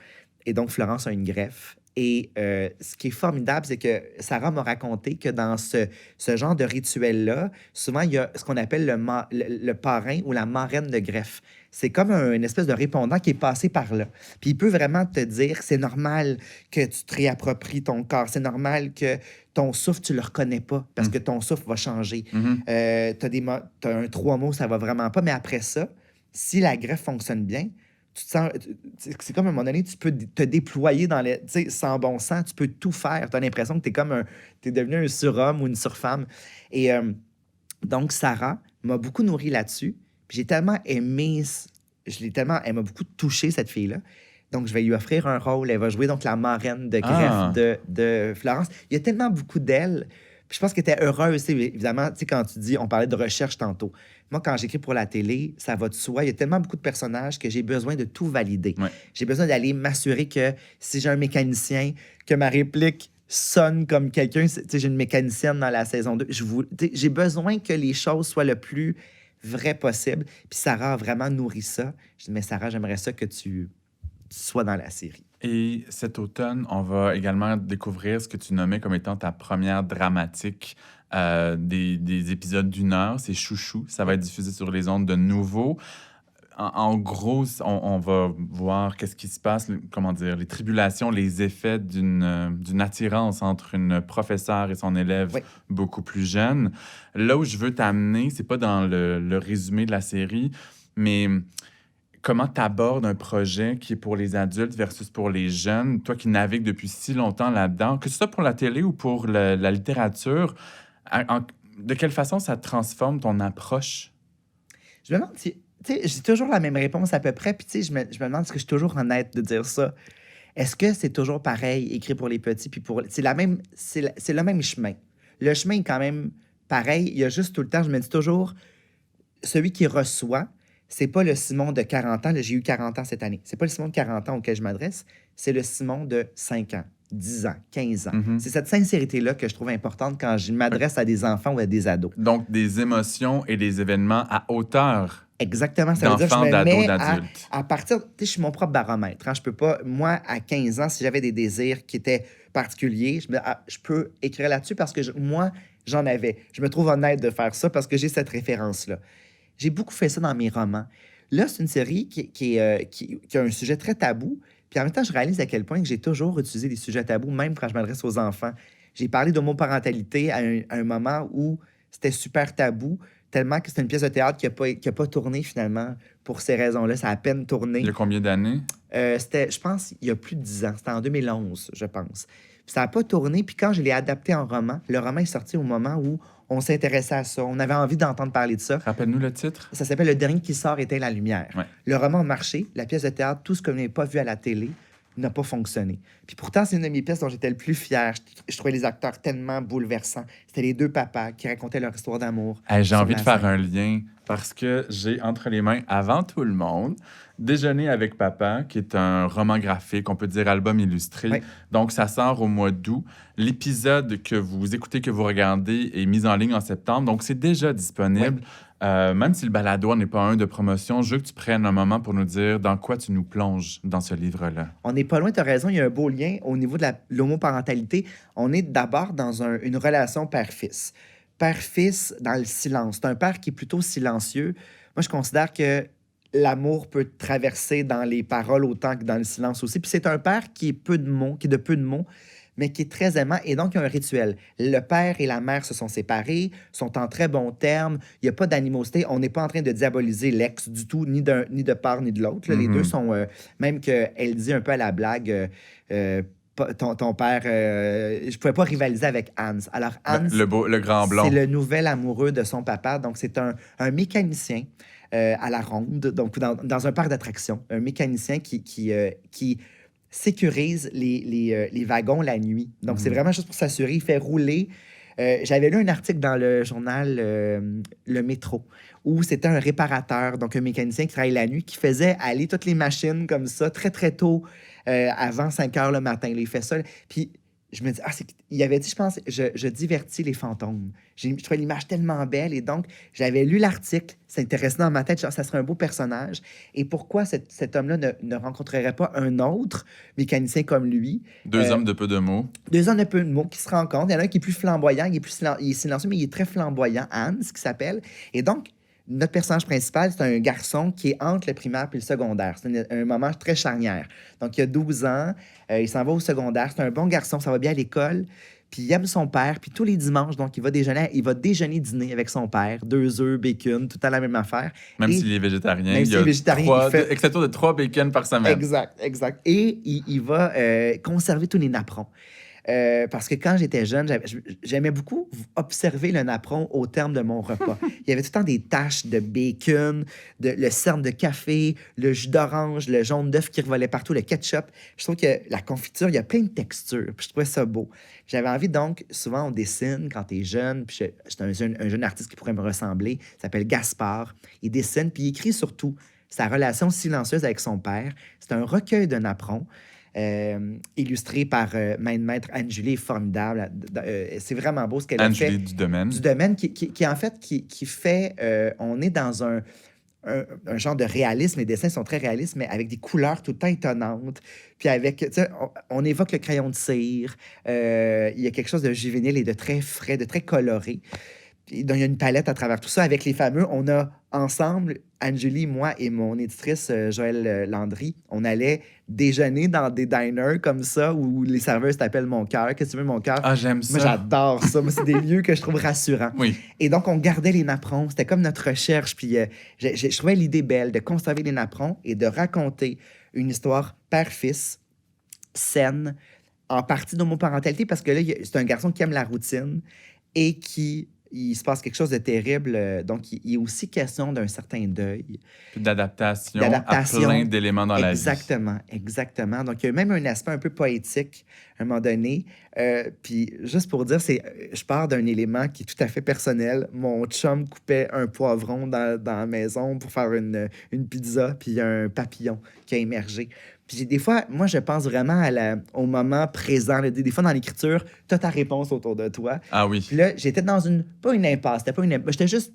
Et donc, Florence a une greffe. Et ce qui est formidable, c'est que Sarah m'a raconté que dans ce genre de rituel-là, souvent, il y a ce qu'on appelle le parrain ou la marraine de greffe. C'est comme une espèce de répondant qui est passé par là. Puis il peut vraiment te dire que c'est normal que tu te réappropries ton corps. C'est normal que ton souffle, tu le reconnais pas parce que ton souffle va changer. T'as un 3 mots, ça va vraiment pas. Mais après ça, si la greffe fonctionne bien, tu te sens, c'est comme à un moment donné, tu peux te déployer sans bon sens, tu peux tout faire. Tu as l'impression que tu es devenu un surhomme ou une surfemme. Et donc, Sarah m'a beaucoup nourri là-dessus. Puis j'ai tellement aimé, elle m'a beaucoup touché, cette fille-là. Donc, je vais lui offrir un rôle. Elle va jouer donc la marraine de greffe de Florence. Il y a tellement beaucoup d'elle. Puis je pense qu'elle était heureuse, évidemment, quand tu dis, on parlait de recherche tantôt. Moi, quand j'écris pour la télé, ça va de soi. Il y a tellement beaucoup de personnages que j'ai besoin de tout valider. Ouais. J'ai besoin d'aller m'assurer que si j'ai un mécanicien, que ma réplique sonne comme quelqu'un. J'ai une mécanicienne dans la saison 2. J'ai besoin que les choses soient le plus vrai possible. Puis Sarah a vraiment nourri ça. Je dis, mais Sarah, j'aimerais ça que tu sois dans la série. Et cet automne, on va également découvrir ce que tu nommais comme étant ta première dramatique des épisodes d'1 heure. C'est Chouchou. Ça va être diffusé sur les ondes de nouveau. en gros, on va voir qu'est-ce qui se passe, comment dire, les tribulations, les effets d'une attirance entre une professeure et son élève Oui. beaucoup plus jeune. Là où je veux t'amener, c'est pas dans le résumé de la série, mais comment tu abordes un projet qui est pour les adultes versus pour les jeunes, toi qui navigues depuis si longtemps là-dedans, que ce soit pour la télé ou pour la littérature, de quelle façon ça transforme ton approche? Je me demande si. Tu sais, j'ai toujours la même réponse à peu près. Puis, tu sais, je me demande si je suis toujours honnête de dire ça. Est-ce que c'est toujours pareil, écrit pour les petits, puis pour. C'est c'est le même chemin. Le chemin est quand même pareil. Il y a juste tout le temps, je me dis toujours, celui qui reçoit, c'est pas le Simon de 40 ans. Là, j'ai eu 40 ans cette année. C'est pas le Simon de 40 ans auquel je m'adresse. C'est le Simon de 5 ans, 10 ans, 15 ans. Mhm. C'est cette sincérité-là que je trouve importante quand je m'adresse à des enfants ou à des ados. Donc, des émotions et des événements à hauteur Exactement, ça veut dire que je d'enfants, me d'ados, mets d'adultes. à partir, tu sais, je suis mon propre baromètre. Hein. Je peux pas, moi, à 15 ans, si j'avais des désirs qui étaient particuliers, je peux écrire là-dessus parce que moi, j'en avais. Je me trouve honnête de faire ça parce que j'ai cette référence-là. J'ai beaucoup fait ça dans mes romans. Là, c'est une série qui a un sujet très tabou. Puis en même temps, je réalise à quel point que j'ai toujours utilisé des sujets tabous, même quand je m'adresse aux enfants. J'ai parlé d'homoparentalité à un moment où c'était super tabou, tellement que c'était une pièce de théâtre qui a pas tourné finalement pour ces raisons-là. Ça a à peine tourné. Il y a combien d'années? C'était, je pense, il y a plus de 10 ans. C'était en 2011, je pense. Puis ça n'a pas tourné. Puis quand je l'ai adapté en roman, le roman est sorti au moment où on s'intéressait à ça. On avait envie d'entendre parler de ça. Rappelle-nous le titre. Ça s'appelle Le dernier qui sort éteint la lumière. Ouais. Le roman a marché. La pièce de théâtre, tout ce que je n'ai pas vu à la télé, n'a pas fonctionné. Puis pourtant, c'est une de mes pièces dont j'étais le plus fier. Je trouvais les acteurs tellement bouleversants. C'était les deux papas qui racontaient leur histoire d'amour. Hey, j'ai sur envie la de faire scène. un lien parce que j'ai entre les mains, avant tout le monde, Déjeuner avec papa, qui est un roman graphique, on peut dire album illustré. Oui. Donc, ça sort au mois d'août. L'épisode que vous écoutez, que vous regardez, est mis en ligne en septembre. Donc, c'est déjà disponible. Même si le balado n'est pas un de promotion, je veux que tu prennes un moment pour nous dire dans quoi tu nous plonges dans ce livre-là. On n'est pas loin, tu as raison, il y a un beau lien au niveau de l'homoparentalité. On est d'abord dans une relation père-fils. Père-fils dans le silence. C'est un père qui est plutôt silencieux. Moi, je considère que l'amour peut traverser dans les paroles autant que dans le silence aussi. Puis c'est un père qui est de peu de mots, mais qui est très aimant. Et donc, il y a un rituel. Le père et la mère se sont séparés, sont en très bons termes. Il n'y a pas d'animosité. On n'est pas en train de diaboliser l'ex du tout, ni de part ni de l'autre. Là. Les deux sont... même qu'elle dit un peu à la blague... ton père, je pouvais pas rivaliser avec Hans. Alors, Hans, Le grand blond. c'est le nouvel amoureux de son papa. Donc, c'est un mécanicien à la ronde, donc dans un parc d'attractions. Un mécanicien qui sécurise les wagons la nuit. Donc, c'est vraiment juste pour s'assurer. Il fait rouler. J'avais lu un article dans le journal Le Métro où c'était un réparateur, donc un mécanicien qui travaille la nuit, qui faisait aller toutes les machines comme ça très, très tôt, avant 5 heures le matin. Là, il fait ça. Puis je me dis, il avait dit, je pense, je divertis les fantômes. Je trouvais l'image tellement belle. Et donc, j'avais lu l'article. Ça intéressait dans ma tête. Genre, ça serait un beau personnage. Et pourquoi cet homme-là ne rencontrerait pas un autre mécanicien comme lui? Deux hommes de peu de mots. Deux hommes de peu de mots qui se rencontrent. Il y en a un qui est plus flamboyant, il est silencieux, mais il est très flamboyant, Hans, qui s'appelle. Et donc, notre personnage principal, c'est un garçon qui est entre le primaire et le secondaire. C'est un moment très charnière. Donc, il a 12 ans, il s'en va au secondaire. C'est un bon garçon, ça va bien à l'école. Puis il aime son père. Puis tous les dimanches, donc, il va déjeuner, dîner avec son père. 2 œufs, bacon, tout à la même affaire. Même s'il est végétarien, Même il y s'il a est végétarien, il fait... exception de 3 bacon par semaine. Exact. Et il va conserver tous les napperons. Parce que quand j'étais jeune, j'aimais beaucoup observer le napperon au terme de mon repas. Il y avait tout le temps des taches de bacon, le cerne de café, le jus d'orange, le jaune d'œuf qui revolait partout, le ketchup. Je trouve que la confiture, il y a plein de textures. Puis je trouvais ça beau. J'avais envie, donc, souvent on dessine quand t'es jeune. Puis c'est un jeune artiste qui pourrait me ressembler. Il s'appelle Gaspard. Il dessine, puis il écrit surtout sa relation silencieuse avec son père. C'est un recueil de napperons. Illustré par maître Anne-Julie, formidable. C'est vraiment beau ce qu'elle a fait. Anne-Julie Dudomaine. Dudomaine, qui en fait, qui fait... on est dans un genre de réalisme. Les dessins sont très réalistes, mais avec des couleurs tout le temps étonnantes. Puis avec... Tu sais, on évoque le crayon de cire. Il y a quelque chose de juvénile et de très frais, de très coloré. il y a une palette à travers tout ça. Avec les fameux, on a ensemble, Angélie, moi et mon éditrice Joëlle Landry, on allait déjeuner dans des diners comme ça où les serveurs t'appellent mon cœur. Qu'est-ce que tu veux, mon cœur? Ah, j'aime ça. Moi, j'adore ça. Moi, c'est des lieux que je trouve rassurants. Oui. Et donc, on gardait les napperons. C'était comme notre recherche. Puis, je trouvais l'idée belle de conserver les napperons et de raconter une histoire père-fils, saine, en partie d'homoparentalité, parce que là, c'est un garçon qui aime la routine et il se passe quelque chose de terrible. Donc, il est aussi question d'un certain deuil. Puis d'adaptation à plein d'éléments dans la vie. Exactement. Donc, il y a même un aspect un peu poétique à un moment donné. Puis, juste pour dire, je pars d'un élément qui est tout à fait personnel. Mon chum coupait un poivron dans la maison pour faire une pizza, puis il y a un papillon qui a émergé. Puis des fois, moi, je pense vraiment au moment présent. Là. Des fois, dans l'écriture, tu as ta réponse autour de toi. Ah oui. Puis là, j'étais dans pas une impasse, j'étais juste,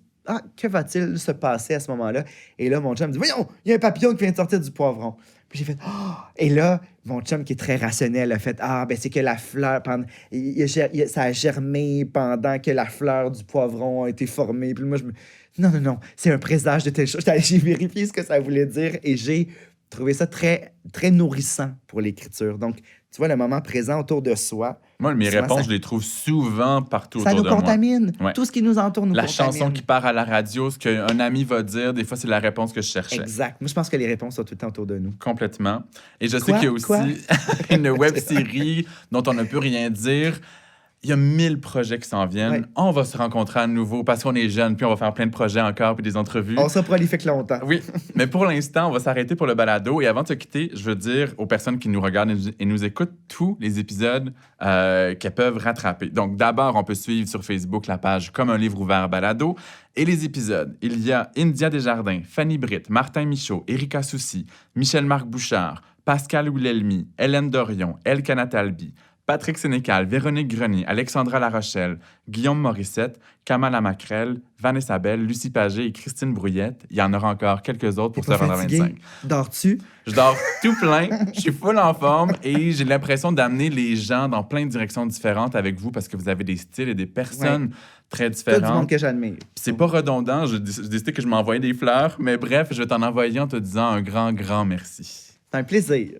que va-t-il se passer à ce moment-là? Et là, mon chum me dit, voyons, il y a un papillon qui vient de sortir du poivron. Puis j'ai fait, Et là, mon chum, qui est très rationnel, a fait, c'est que la fleur, ça a germé pendant que la fleur du poivron a été formée. Puis moi, non, c'est un présage de telle chose. J'ai vérifié ce que ça voulait dire et j'ai trouvé ça très, très nourrissant pour l'écriture. Donc, tu vois, le moment présent autour de soi. Moi, mes réponses, je les trouve souvent partout autour de moi. Ça nous contamine. Ouais. Tout ce qui nous entoure nous contamine. La chanson qui part à la radio, ce qu'un ami va dire, des fois, c'est la réponse que je cherchais. Exact. Moi, je pense que les réponses sont tout le temps autour de nous. Complètement. Et je sais qu'il y a aussi une web-série dont on ne peut rien dire. Il y a 1000 projets qui s'en viennent. Ouais. On va se rencontrer à nouveau parce qu'on est jeunes, puis on va faire plein de projets encore, puis des entrevues. On sera prolifique longtemps. Oui, mais pour l'instant, on va s'arrêter pour le balado. Et avant de se quitter, je veux dire aux personnes qui nous regardent et nous écoutent tous les épisodes qu'elles peuvent rattraper. Donc, d'abord, on peut suivre sur Facebook la page Comme un livre ouvert balado. Et les épisodes, il y a India Desjardins, Fanny Britt, Martin Michaud, Erika Soucy, Michel-Marc Bouchard, Pascal Wilhelmy, Hélène Dorion, Elkana Talbi, Patrick Sénécal, Véronique Grenier, Alexandra Larochelle, Guillaume Morissette, Kamala Macrel, Vanessa Bell, Lucie Pagé et Christine Brouillette. Il y en aura encore quelques autres pour se rendre à 25. Dors-tu? Je dors tout plein, je suis full en forme et j'ai l'impression d'amener les gens dans plein de directions différentes avec vous parce que vous avez des styles et des personnes très différentes. Tout du monde que j'admire. C'est pas redondant, j'ai décidé que je m'envoyais des fleurs, mais bref, je vais t'en envoyer en te disant un grand, grand merci. C'est un plaisir.